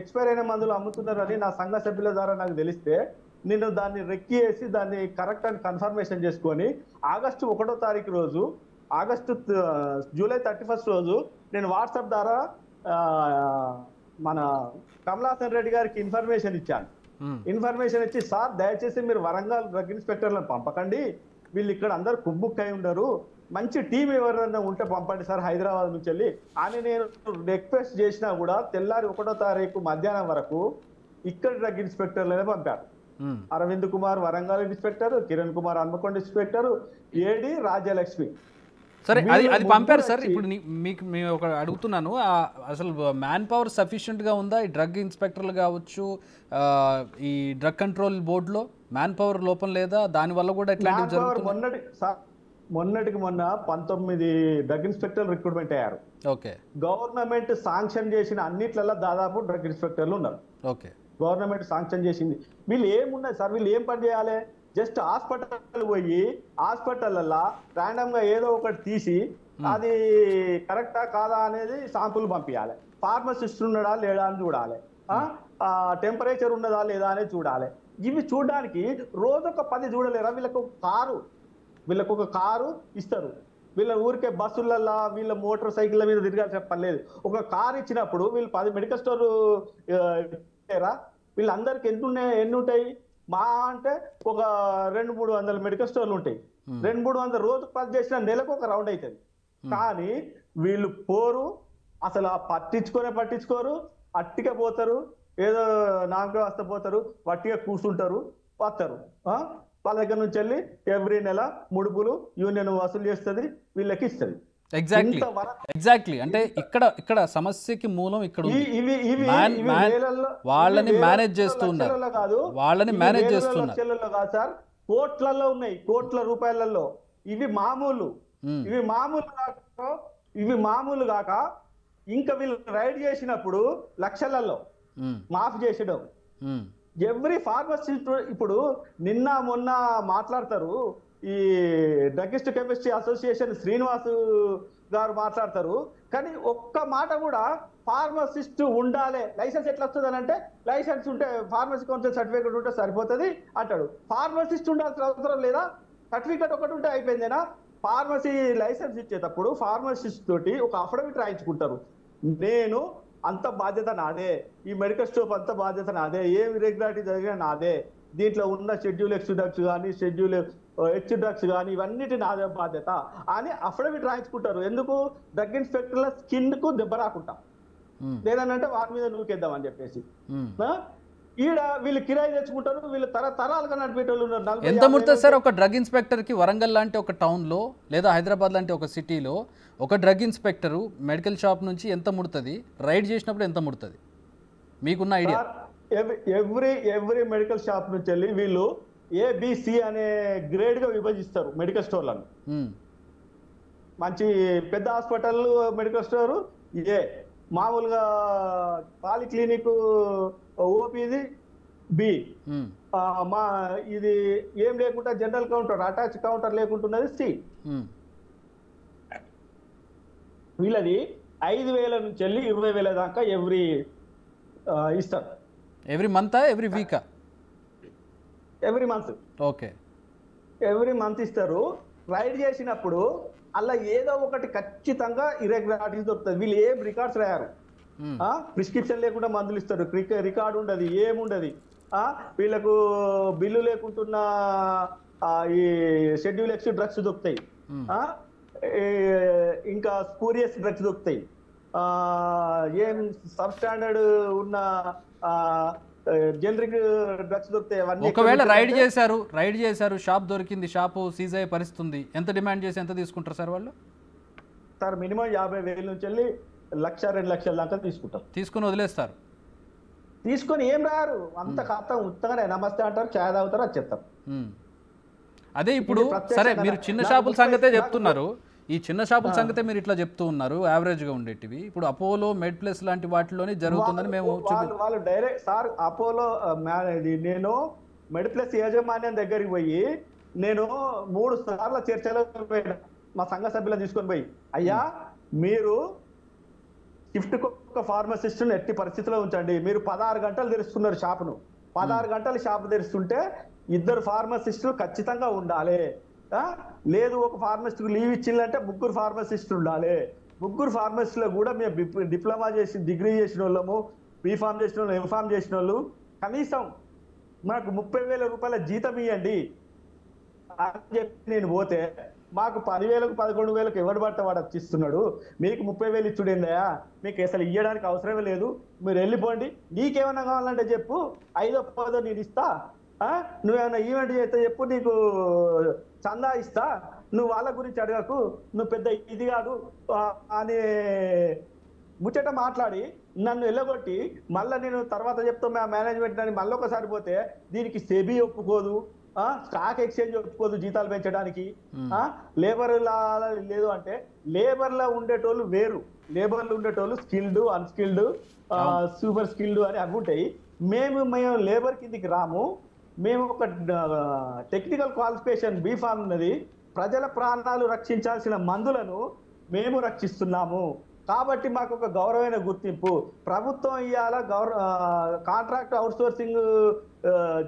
ఎక్స్పైర్ అయిన మందులు అమ్ముతున్నారని నా సంఘ సభ్యుల ద్వారా నాకు తెలిస్తే, నేను దాన్ని రెక్కి వేసి దాన్ని కరెక్ట్ అని కన్ఫర్మేషన్ చేసుకొని ఆగస్టు 1వ తారీఖు రోజు జూలై 31 రోజు నేను వాట్సాప్ ద్వారా మన కమలాసన్ రెడ్డి గారికి ఇన్ఫర్మేషన్ ఇచ్చాను. ఇన్ఫర్మేషన్ ఇచ్చి, సార్ దయచేసి మీరు వరంగల్ డ్రగ్ ఇన్స్పెక్టర్లను పంపకండి, వీళ్ళు ఇక్కడ అందరు కుబ్బుక్ అయి ఉండరు, మంచి టీం ఎవరైనా ఉంటే పంపండి సార్ హైదరాబాద్ నుంచి వెళ్ళి అని నేను రిక్వెస్ట్ చేసినా కూడా తెల్లారి 1వ తారీఖు మధ్యాహ్నం వరకు ఇక్కడ డ్రగ్ ఇన్స్పెక్టర్లనే పంపారు. Arvind Kumar Warangal inspector, Kiran Kumar Hanamkonda inspector, AD Rajyalakshmi. సరే, అది పంపారు సార్. ఇప్పుడు మీకు మేము ఒక అడుగుతున్నాను, అసలు మ్యాన్ పవర్ సఫిషియెంట్గా ఉందా ఈ డ్రగ్ ఇన్స్పెక్టర్లు కావచ్చు, ఈ డ్రగ్ కంట్రోల్ బోర్డులో మ్యాన్ పవర్ లోపం లేదా? దానివల్ల కూడా ఇట్లాంటివి జరుగుతుంది. మొన్నటికి మొన్న 19 డ్రగ్ ఇన్స్పెక్టర్లు రిక్రూట్మెంట్ అయ్యారు. ఓకే. గవర్నమెంట్ శాంక్షన్ చేసిన అన్నిట్లలో దాదాపు డ్రగ్ ఇన్స్పెక్టర్లు ఉన్నారు. ఓకే. గవర్నమెంట్ శాంక్షన్ చేసింది. వీళ్ళు ఏమున్నాయి సార్, వీళ్ళు ఏం పని చేయాలి? జస్ట్ హాస్పిటల్ పోయి హాస్పిటల్లో ర్యాండమ్ గా ఏదో ఒకటి తీసి అది కరెక్టా కాదా అనేది శాంపుల్ పంపించాలి. ఫార్మసిస్ట్ ఉన్నాడా లేడా అని చూడాలి, టెంపరేచర్ ఉన్నదా లేదా అనేది చూడాలి. ఇవి చూడడానికి రోజొక 10 చూడలేరా? వీళ్ళకు ఒక కారు ఇస్తారు, వీళ్ళ ఊరికే బస్సులల్లో వీళ్ళ మోటార్ సైకిళ్ళ మీద తిరగాల్సిన పని లేదు. ఒక కారు ఇచ్చినప్పుడు వీళ్ళు 10 మెడికల్ స్టోర్ వీళ్ళందరికి ఎన్ని ఉంటాయి? మా అంటే ఒక 200-300 మెడికల్ స్టోర్లు ఉంటాయి. 200-300 రోజు పని చేసిన నెలకు ఒక రౌండ్ అవుతుంది. కానీ వీళ్ళు పోరు, అసలు పట్టించుకోరు, అట్టిగా పోతారు, ఏదో నామకే వస్తే పోతారు, వట్టిగా కూర్చుంటారు, వస్తారు. వాళ్ళ దగ్గర నుంచి వెళ్ళి ఎవ్రీ నెల ముడుపులు యూనియన్ వసూలు చేస్తుంది, వీళ్ళకి ఇస్తుంది. ఎగ్జాక్ట్లీ. అంటే ఇక్కడ సమస్యకి మూలం ఇక్కడ వాళ్ళని మేనేజ్ చేస్తున్నారు కాదు సార్, కోట్లలో ఉన్నాయి, కోట్ల రూపాయలలో. ఇవి మామూలు కాక ఇంకా వీళ్ళు రైడ్ చేసినప్పుడు లక్షలలో మాఫ్ చేసడం. ఎవ్రీ ఫార్మసిస్ట్ ఇప్పుడు నిన్న మొన్న మాట్లాడతారు, ఈ డ్రగిస్ట్ కెమిస్ట్రీ అసోసియేషన్ శ్రీనివాస్ గారు మాట్లాడతారు, కానీ ఒక్క మాట కూడా ఫార్మసిస్ట్ ఉండాలి, లైసెన్స్ ఎట్లా వస్తుంది అని అంటే, లైసెన్స్ ఉంటే ఫార్మసీ కౌన్సిల్ సర్టిఫికేట్ ఉంటే సరిపోతుంది అంటాడు. ఫార్మసిస్ట్ ఉండాల్సిన అవసరం లేదా? సర్టిఫికేట్ ఒకటి ఉంటే అయిపోయిందేనా? ఫార్మసీ లైసెన్స్ ఇచ్చేటప్పుడు ఫార్మసిస్ట్ తోటి ఒక అఫిడవిట్ రాయించుకుంటారు, నేను అంత బాధ్యత నాదే, ఈ మెడికల్ స్టోర్ అంత బాధ్యత నాదే, ఏం ఇర్రెగ్యులారిటీ జరిగినా నాదే, దీంట్లో ఉన్న షెడ్యూల్ X డ్రగ్స్ కానీ షెడ్యూల్ H డ్రగ్స్ కానీ ఇవన్నిటి నాదే బాధ్యత అని అఫిడవిట్ రాయించుకుంటారు. ఎందుకు? డ్రగ్ ఇన్స్పెక్టర్ల స్కిన్ కు దెబ్బ రాకుండా, లేదనంటే వారి మీద నూకేద్దామని చెప్పేసి. ఈడ వీళ్ళు కిరాయి తెచ్చుకుంటారు, వీళ్ళు తరాలుగా నడిపేటోళ్ళు ఉన్నారు. ఎంత ముడుతుంది సార్ ఒక డ్రగ్ ఇన్స్పెక్టర్ కి? వరంగల్ లాంటి ఒక టౌన్ లో లేదా హైదరాబాద్ లాంటి ఒక సిటీలో ఒక డ్రగ్ ఇన్స్పెక్టరు మెడికల్ షాప్ నుంచి ఎంత ముడుతుంది? రైడ్ చేసినప్పుడు ఎంత ముడుతుంది? మీకున్న ఐడియా? ఎవ్రీ మెడికల్ షాప్ నుంచి వెళ్ళి వీళ్ళు ABC అనే గ్రేడ్ గా విభజిస్తారు మెడికల్ స్టోర్లను. మంచి పెద్ద హాస్పిటల్ మెడికల్ స్టోర్ ఏ, మామూలుగా పాలిక్లినిక్ ఓపీది B, మా ఇది ఏం లేకుండా జనరల్ కౌంటర్ అటాచ్ కౌంటర్ లేకుంటున్నది C. వీళ్ళది 5,000 నుంచి వెళ్ళి 20,000 దాకా ఇస్తారు. Every month every week? Every month. Okay. Every month ఇస్తారు. రైడ్ చేసినప్పుడు అలా ఏదో ఒకటి ఖచ్చితంగా ఇర్రెగ్యులారిటీస్ దొరుకుతుంది. వీళ్ళు ఏం రికార్డ్స్ రాయారు, ప్రిస్క్రిప్షన్ లేకుండా మందులు ఇస్తారు, రికార్డు ఉండదు, ఏముండదు. వీళ్ళకు బిల్లు లేకుంటున్న ఈ షెడ్యూల్ X డ్రగ్స్ దొరుకుతాయి, ఇంకా స్పూరియస్ డ్రగ్స్ దొరుకుతాయి, ఏం సబ్ స్టాండర్డ్ ఉన్న జనరిక్ డ్రగ్స్ దొరుకుతాయి. ఒకవేళ రైడ్ చేశారు, షాప్ దొరికింది, షాపు సీజ్ అయ్యే పరిస్థితుంది, ఎంత డిమాండ్ చేసి ఎంత తీసుకుంటారు సార్ వాళ్ళు? సార్ మినిమం 50,000 నుంచి వెళ్ళి 1,00,000-2 లక్షల దాకా తీసుకుంటారు. తీసుకుని వదిలేస్తారు. తీసుకొని ఏం రారు, అంత ఖాతా ఉత్తగానే నమస్తే అంటారు, ఛాయ్ తాగుతారు, అది చెప్తారు. అదే ఇప్పుడు సరే మీరు చిన్న షాపుల సంగతే చెప్తున్నారు, ఈ చిన్న షాపుల సంగతే మీరు ఇట్లా చెప్తూ ఉన్నారు యావరేజ్గా ఉండేటివి. ఇప్పుడు అపోలో మెడ్ ప్లస్ లాంటి వాటిలోనే జరుగుతుందని మేము వాళ్ళు డైరెక్ట్ సార్ అపోలో నేను మెడ్ ప్లస్ యాజమాన్యం దగ్గరికి పోయి నేను 3 సార్లు చర్చలో మా సంఘ సభ్యులను తీసుకొని పోయి, అయ్యా మీరు షిఫ్ట్ ఒక ఫార్మసిస్ట్ ఎట్టి పరిస్థితిలో ఉంచండి, మీరు 16 గంటలు తెరుస్తున్నారు షాపును, 16 గంటలు షాపు తెరుస్తుంటే 2 ఫార్మసిస్టులు ఖచ్చితంగా ఉండాలి, లేదు ఒక ఫార్మసిస్ట్కి లీవ్ ఇచ్చిందంటే 3 ఫార్మసిస్టులు ఉండాలి. 3 ఫార్మసిస్టులో కూడా మేము డిప్లొమా చేసి డిగ్రీ చేసిన వాళ్ళము, బీఫామ్ చేసిన వాళ్ళు, ఎంఫామ్ చేసిన వాళ్ళు కనీసం మాకు 30,000 రూపాయల జీతం ఇవ్వండి అని చెప్పి నేను పోతే మాకు 10,000కు 11,000కు ఎవడు పట్ట వాడు వచ్చిస్తున్నాడు, మీకు 30,000 ఇచ్చుడేందయా, మీకు అసలు ఇవ్వడానికి అవసరమే లేదు, మీరు వెళ్ళిపోండి, నీకేమన్నా కావాలంటే చెప్పు 5వ 10వ నేను ఇస్తా, నువ్వేమన్నా ఈవెంట్ చేస్తే చెప్పు నీకు చందా ఇస్తా, నువ్వు వాళ్ళ గురించి అడగకు, నువ్వు పెద్ద ఇది కాదు అని ముచ్చట మాట్లాడి నన్ను వెళ్ళగొట్టి మళ్ళీ నేను తర్వాత చెప్తాం మా మేనేజ్మెంట్ అని మళ్ళీ ఒకసారి పోతే దీనికి సెబీ ఒప్పుకోదు, స్టాక్ ఎక్స్చేంజ్ ఒప్పుకోదు జీతాలు పెంచడానికి, లేబర్ లేదు అంటే లేబర్లో ఉండేటోళ్ళు వేరు, లేబర్లు ఉండేటోళ్ళు స్కిల్డ్, అన్స్కిల్డ్, సూపర్ స్కిల్డ్ అని అవి ఉంటాయి. మేము లేబర్ కిందికి రాము, మేము ఒక టెక్నికల్ క్వాలిఫికేషన్ బీఫామ్ ఉన్నది, ప్రజల ప్రాణాలు రక్షించాల్సిన మందులను మేము రక్షిస్తున్నాము కాబట్టి మాకు ఒక గౌరవమైన గుర్తింపు. ప్రభుత్వం ఇవాళ కాంట్రాక్ట్ అవుట్సోర్సింగ్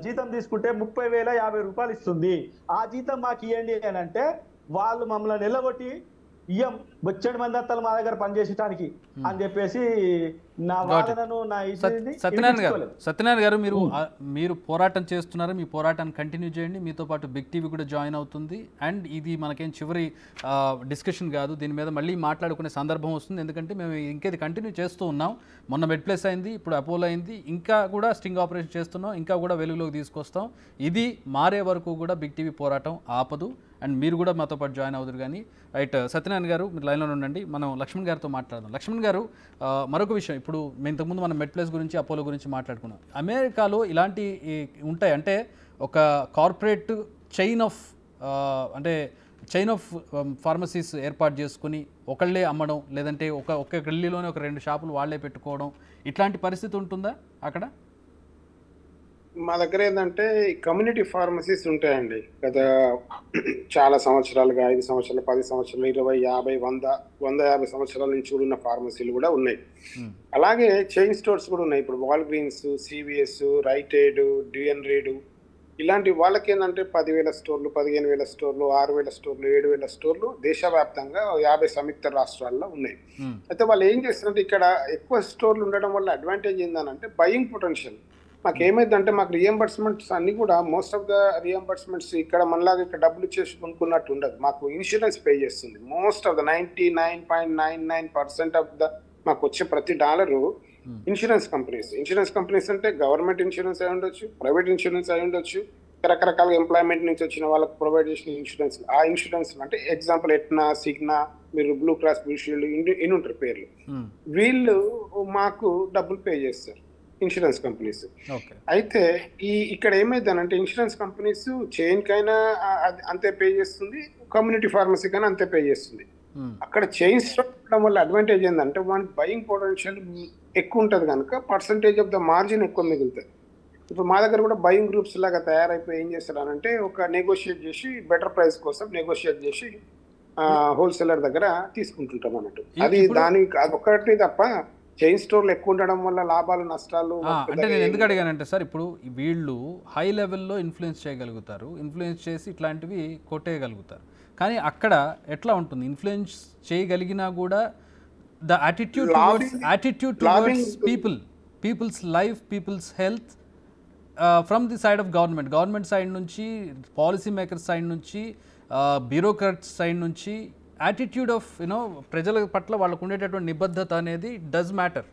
జీతం తీసుకుంటే 30,050 రూపాయలు ఇస్తుంది, ఆ జీతం మాకు ఇవ్వండి అని అంటే వాళ్ళు మమ్మల్ని నిలగొట్టి ఇయ్యం, బొచ్చడి మంది అత్తలు మా దగ్గర పనిచేయడానికి అని చెప్పేసి నా వాదనను సత్యనారాయణ గారు మీరు పోరాటం చేస్తున్నారు, మీ పోరాటాన్ని కంటిన్యూ చేయండి, మీతో పాటు బిగ్ టీవీ కూడా జాయిన్ అవుతుంది. అండ్ ఇది మనకేం చివరి డిస్కషన్ కాదు, దీని మీద మళ్ళీ మాట్లాడుకునే సందర్భం వస్తుంది, ఎందుకంటే మేము ఇంకేది కంటిన్యూ చేస్తూ ఉన్నాం. మొన్న మెడ్ప్లస్ అయింది, ఇప్పుడు అపోలో అయింది, ఇంకా కూడా స్టింగ్ ఆపరేషన్ చేస్తున్నాం, ఇంకా కూడా వెలుగులోకి తీసుకొస్తాం. ఇది మారే వరకు కూడా బిగ్ టీవీ పోరాటం ఆపదు. అండ్ మీరు కూడా మాతో పాటు జాయిన్ అవుతారు. కానీ రైట్ సత్యనారాయణ గారు మీరు లైన్లో ఉండండి, మనం లక్ష్మణ్ గారితో మాట్లాడదాం. లక్ష్మణ్ గారు, మరొక విషయం, ఇప్పుడు ఇంతకుముందు మనం మెడ్ప్లస్ గురించి అపోలో గురించి మాట్లాడుకున్నాం. అమెరికాలో ఇలాంటి ఉంటాయి, అంటే ఒక కార్పొరేట్ చైన్ ఆఫ్ ఫార్మసీస్ ఏర్పాటు చేసుకుని ఒకళ్ళే అమ్మడం, లేదంటే ఒక గల్లీలోనే ఒక 2 షాపులు వాళ్ళే పెట్టుకోవడం, ఇట్లాంటి పరిస్థితి ఉంటుందా అక్కడ? మా దగ్గర ఏంటంటే కమ్యూనిటీ ఫార్మసీస్ ఉంటాయండి. గత చాలా సంవత్సరాలుగా 5 సంవత్సరాలు, 10 సంవత్సరాలు, 20, 50, 100, 150 సంవత్సరాల నుంచి ఉన్న ఫార్మసీలు కూడా ఉన్నాయి. అలాగే చైన్ స్టోర్స్ కూడా ఉన్నాయి. ఇప్పుడు Walgreens, CVS, Rite Aid, Duane Reade ఇలాంటి వాళ్ళకి ఏంటంటే 10,000 స్టోర్లు, 15,000 స్టోర్లు, 6,000 స్టోర్లు, 7,000 స్టోర్లు దేశవ్యాప్తంగా 50 సంయుక్త రాష్ట్రాల్లో ఉన్నాయి. అయితే వాళ్ళు ఏం చేస్తారంటే ఇక్కడ ఎక్కువ స్టోర్లు ఉండడం వల్ల అడ్వాంటేజ్ ఏంటంటే బయింగ్ పొటెన్షియల్. మాకు ఏమైందంటే మాకు రియంబర్స్మెంట్స్ అన్ని కూడా మోస్ట్ ఆఫ్ ద రియంబర్స్మెంట్స్ ఇక్కడ మనలాగా ఇక్కడ డబ్బులు ఇచ్చేసి కొనుక్కున్నట్టు ఉండదు, మాకు ఇన్సూరెన్స్ పే చేస్తుంది. Most of the 99.99% of the మాకు వచ్చే ప్రతి డాలరు ఇన్సూరెన్స్ కంపెనీస్ అంటే గవర్నమెంట్ ఇన్సూరెన్స్ అయి ఉండొచ్చు, ప్రైవేట్ ఇన్సూరెన్స్ అయి ఉండొచ్చు, రకరకాల ఎంప్లాయ్మెంట్ నుంచి వచ్చిన వాళ్ళకి ప్రొవైడ్ చేసిన ఇన్సూరెన్స్. ఆ ఇన్సూరెన్స్ అంటే ఎగ్జాంపుల్ ఎట్నా, సిగ్నా, మీరు బ్లూ క్రాస్, బ్లూ షీల్డ్ ఇన్ని ఉంటారు పేర్లు, వీళ్ళు మాకు డబ్బులు పే చేస్తారు ఇన్సూరెన్స్ కంపెనీస్. అయితే ఇక్కడ ఏమైందనంటే ఇన్సూరెన్స్ కంపెనీస్ చైన్ కైనా అంతే పే చేస్తుంది, కమ్యూనిటీ ఫార్మసీ కైనా అంతే పే చేస్తుంది. అక్కడ చైన్స్ ఉండడం వల్ల అడ్వాంటేజ్ ఏంటంటే మనకి బయింగ్ పొటెన్షియల్ ఎక్కువ ఉంటుంది కనుక పర్సంటేజ్ ఆఫ్ ద మార్జిన్ ఎక్కువ మిగులుతుంది. ఇప్పుడు మా దగ్గర కూడా బయింగ్ గ్రూప్స్ లాగా తయారైపోయి ఏం చేస్తారనంటే ఒక నెగోషియేట్ చేసి బెటర్ ప్రైస్ కోసం నెగోషియేట్ చేసి హోల్సేలర్ దగ్గర తీసుకుంటుంటాం అన్నట్టు. అది దానికి అదొకటి తప్ప చైన్ స్టోర్లు ఎక్కువ ఉండడం వల్ల లాభాలు నష్టాలు అంటే నేను ఎందుకు అడిగానంటే సార్, ఇప్పుడు వీళ్ళు హై లెవెల్లో ఇన్ఫ్లుయెన్స్ చేయగలుగుతారు, ఇన్ఫ్లుయెన్స్ చేసి ఇట్లాంటివి కొట్టేయగలుగుతారు. కానీ అక్కడ ఎట్లా ఉంటుంది, ఇన్ఫ్లుయెన్స్ చేయగలిగినా కూడా the attitude towards people's life, people's health from the side of government side నుంచి, పాలసీ మేకర్స్ సైడ్ నుంచి, బ్యూరోక్రాట్స్ సైడ్ నుంచి యాటిట్యూడ్ ఆఫ్ ప్రజల పట్ల వాళ్ళకు ఉండేటటువంటి నిబద్ధత అనేది డస్ మ్యాటర్.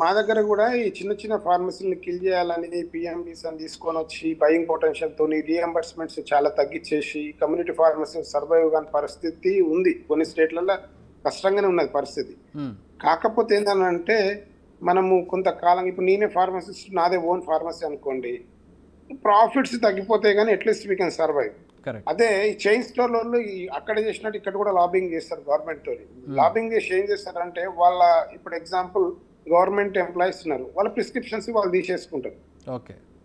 మా దగ్గర కూడా ఈ చిన్న ఫార్మసీని కిల్ చేయాలని పిఎంబీస్ అని తీసుకొని వచ్చి బయింగ్ పొటెన్షియల్ తోని రీఎంబర్స్మెంట్స్ చాలా తగ్గించేసి కమ్యూనిటీ ఫార్మసీ సర్వైవ్ కాని పరిస్థితి ఉంది. కొన్ని స్టేట్లలో కష్టంగానే ఉన్నది పరిస్థితి. కాకపోతే ఏంటంటే మనము కొంతకాలం, ఇప్పుడు నేనే ఫార్మసిస్ట్, నాదే ఓన్ ఫార్మసీ అనుకోండి, ప్రాఫిట్స్ తగ్గిపోతాయి కానీ అట్లీస్ట్ వీ కెన్ సర్వైవ్. అదే ఈ చైన్ స్టోర్ వాళ్ళు అక్కడ చేసినట్టు ఇక్కడ కూడా లాబింగ్ చేస్తారు గవర్నమెంట్ తోని. లాబింగ్ చేసి ఏం చేస్తారంటే వాళ్ళ ఇప్పుడు ఎగ్జాంపుల్ గవర్నమెంట్ ఎంప్లాయీస్ ఉన్నారు, వాళ్ళ ప్రిస్క్రిప్షన్స్ వాళ్ళు తీసేసుకుంటారు.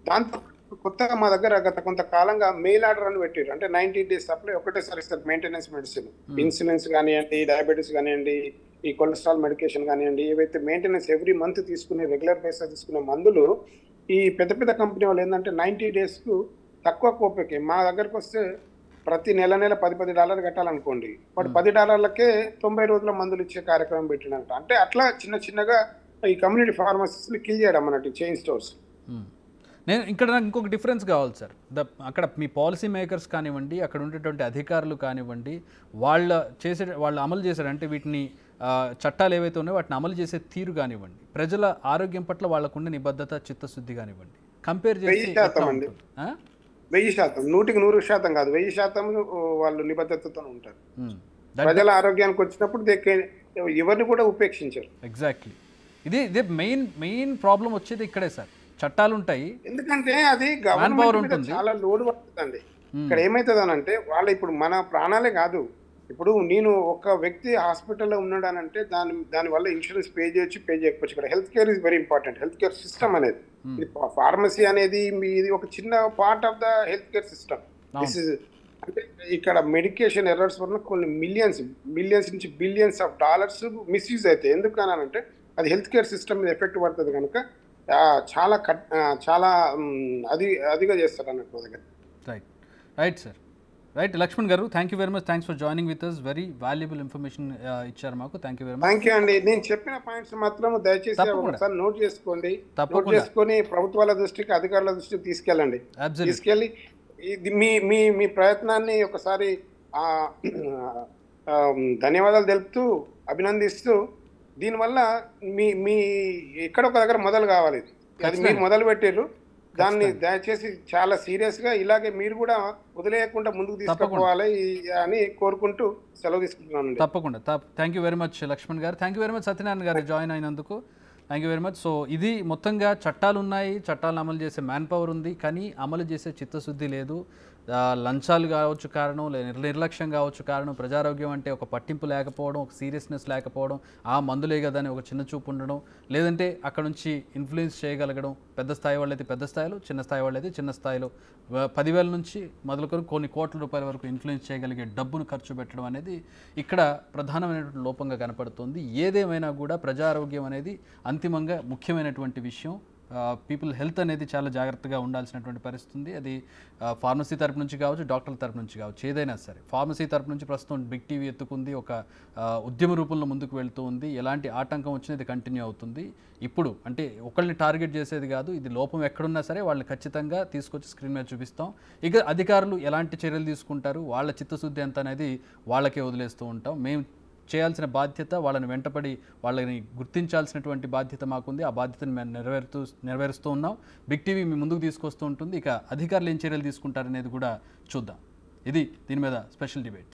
దాంతో కొత్తగా మా దగ్గర గత కొంతకాలంగా మెయిల్ ఆర్డర్ అని పెట్టారు. అంటే 90 days సప్లై ఒకటేసారి ఇస్తారు. మెయింటెనెన్స్ మెడిసిన్, ఇన్సులిన్స్ కానివ్వండి, డయాబెటీస్ కానివ్వండి, ఈ కొలెస్ట్రాల్ మెడికేషన్ కానివ్వండి, ఏవైతే మెయింటెనెన్స్ ఎవ్రీ మంత్ తీసుకునే రెగ్యులర్ బేసిస్ తీసుకునే మందులు ఈ పెద్ద కంపెనీ వాళ్ళు ఏంటంటే 90 days తక్కువ కోపకి మా దగ్గరకు వస్తే ప్రతి నెల $10 కట్టాలనుకోండి, వాడు $10కే 90 రోజుల మందులు ఇచ్చే కార్యక్రమం పెట్టినట్టు. అంటే అట్లా చిన్నగా ఈ కమ్యూనిటీ ఫార్మసీస్ని కిల్ చేయడం అన్నట్టు చైన్ స్టోర్స్. నేను ఇక్కడ నాకు ఇంకొక డిఫరెన్స్ కావాలి సార్. అక్కడ మీ పాలసీ మేకర్స్ కానివ్వండి, అక్కడ ఉండేటువంటి అధికారులు కానివ్వండి, వాళ్ళు అమలు చేశారు అంటే వీటిని చట్టాలు ఏవైతే ఉన్నాయో వాటిని అమలు చేసే తీరు కానివ్వండి, ప్రజల ఆరోగ్యం పట్ల వాళ్ళకుండే నిబద్ధత, చిత్తశుద్ధి కానివ్వండి, కంపేర్ చేసి 100% 100% కాదు, 100% వాళ్ళు నిబద్ధతతో ఉంటారు. ప్రజల ఆరోగ్యానికి వచ్చినప్పుడు ఎవరిని కూడా ఉపేక్షించారు. ఎగ్జాక్ట్లీ. ఇదే మెయిన్ ప్రాబ్లం వచ్చేది ఇక్కడే సార్. చట్టాలు ఉంటాయి, ఎందుకంటే అది గవర్నమెంట్ చాలా లోడ్ పడుతుందండి. ఇక్కడ ఏమవుతుంది అంటే వాళ్ళు ఇప్పుడు మన ప్రాణాలే కాదు, ఇప్పుడు నేను ఒక వ్యక్తి హాస్పిటల్లో ఉన్నాడు అని అంటే దాని వల్ల ఇన్సూరెన్స్ పే చేయొచ్చు, పే చేయకపోవచ్చు. ఇక్కడ health care is very important. Health care system అనేది, ఫార్మసీ అనేది ఇది ఒక చిన్న part of the health care system. అంటే ఇక్కడ మెడికేషన్ ఎర్రర్స్ వల్ల కొన్ని మిలియన్స్ నుంచి బిలియన్స్ ఆఫ్ డాలర్స్ మిస్యూజ్ అవుతాయి. ఎందుకనంటే అది హెల్త్ కేర్ సిస్టమ్ మీద ఎఫెక్ట్ పడుతుంది కనుక చాలా అదిగా చేస్తారు అన్నట్టు దగ్గర. Right sir, right. లక్ష్మణ్ గారు, thank you very much. Thanks for joining with us. Very valuable information ఇచ్చారు మాకు. Thank you very much. Thank you అండి. నేను చెప్పిన పాయింట్స్ మాత్రం దయచేసి ఒకసారి నోట్ చేసుకోండి. నోట్ చేసుకొని ప్రభుత్వాల దృష్టికి, అధికారుల దృష్టికి తీసుకెళ్ళండి. తీసుకెళ్ళి మీ ప్రయత్నాన్ని ఒకసారి ధన్యవాదాలు తెలుపుతూ, అభినందిస్తూ, దీనివల్ల మీ ఎక్కడ ఒక దగ్గర మొదలు కావాలి. అది మీరు మొదలు పెట్టారు, దాన్ని దయచేసి చాలా సీరియస్ గా ఇలాగే మీరు కూడా వదిలేయకుండా ముందుకు తీసుకుపోవాలి అని కోరుకుంటూ సెలవు తీసుకుంటున్నాను. తప్పకుండా. Thank you very much Lakshman గారు. Thank you very much Satyanarayana గారు జాయిన్ అయినందుకు. Thank you very much. So ఇది మొత్తంగా చట్టాలు ఉన్నాయి, చట్టాలను అమలు చేసే మ్యాన్ పవర్ ఉంది, కానీ అమలు చేసే చిత్తశుద్ధి లేదు. లంచాలు కావచ్చు కారణం, నిర్లక్ష్యం కావచ్చు కారణం, ప్రజారోగ్యం అంటే ఒక పట్టింపు లేకపోవడం, ఒక సీరియస్నెస్ లేకపోవడం, ఆ మందులే కదా అని ఒక చిన్న చూపు ఉండడం, లేదంటే అక్కడ నుంచి ఇన్ఫ్లుయెన్స్ చేయగలగడం. పెద్ద స్థాయి వాళ్ళైతే పెద్ద స్థాయిలో, చిన్న స్థాయి వాళ్ళైతే చిన్న స్థాయిలో 10,000 నుంచి మొదలుకొని కొన్ని కోట్ల రూపాయల వరకు ఇన్ఫ్లుయెన్స్ చేయగలిగే డబ్బును ఖర్చు పెట్టడం అనేది ఇక్కడ ప్రధానమైనటువంటి లోపంగా కనపడుతుంది. ఏదేమైనా కూడా ప్రజారోగ్యం అనేది అంతిమంగా ముఖ్యమైనటువంటి విషయం. పీపుల్ హెల్త్ అనేది చాలా జాగ్రత్తగా ఉండాల్సినటువంటి పరిస్థితి ఉంది. అది ఫార్మసీ తరపు నుంచి కావచ్చు, డాక్టర్ల తరపు నుంచి కావచ్చు, ఏదైనా సరే. ఫార్మసీ తరపు నుంచి ప్రస్తుతం బిగ్ టీవీ ఎత్తుకుంది, ఒక ఉద్యమ రూపంలో ముందుకు వెళ్తూ ఉంది. ఎలాంటి ఆటంకం వచ్చినా ఇది కంటిన్యూ అవుతుంది. ఇప్పుడు అంటే ఒకళ్ళని టార్గెట్ చేసేది కాదు, ఇది లోపం ఎక్కడున్నా సరే వాళ్ళని ఖచ్చితంగా తీసుకొచ్చి స్క్రీన్ మీద చూపిస్తాం. ఇక అధికారులు ఎలాంటి చర్యలు తీసుకుంటారు, వాళ్ళ చిత్తశుద్ధి ఎంత అనేది వాళ్ళకే వదిలేస్తూ ఉంటాం. మేము చేయాల్సిన బాధ్యత, వాళ్ళని వెంటపడి వాళ్ళని గుర్తించాల్సినటువంటి బాధ్యత మాకుంది. ఆ బాధ్యతను మేము నెరవేరుస్తూ ఉన్నాం. బిగ్ టీవీ మీ ముందుకు తీసుకొస్తూ ఉంటుంది. ఇక అధికారులు ఏం చర్యలు తీసుకుంటారనేది కూడా చూద్దాం. ఇది దీని మీద స్పెషల్ డిబేట్.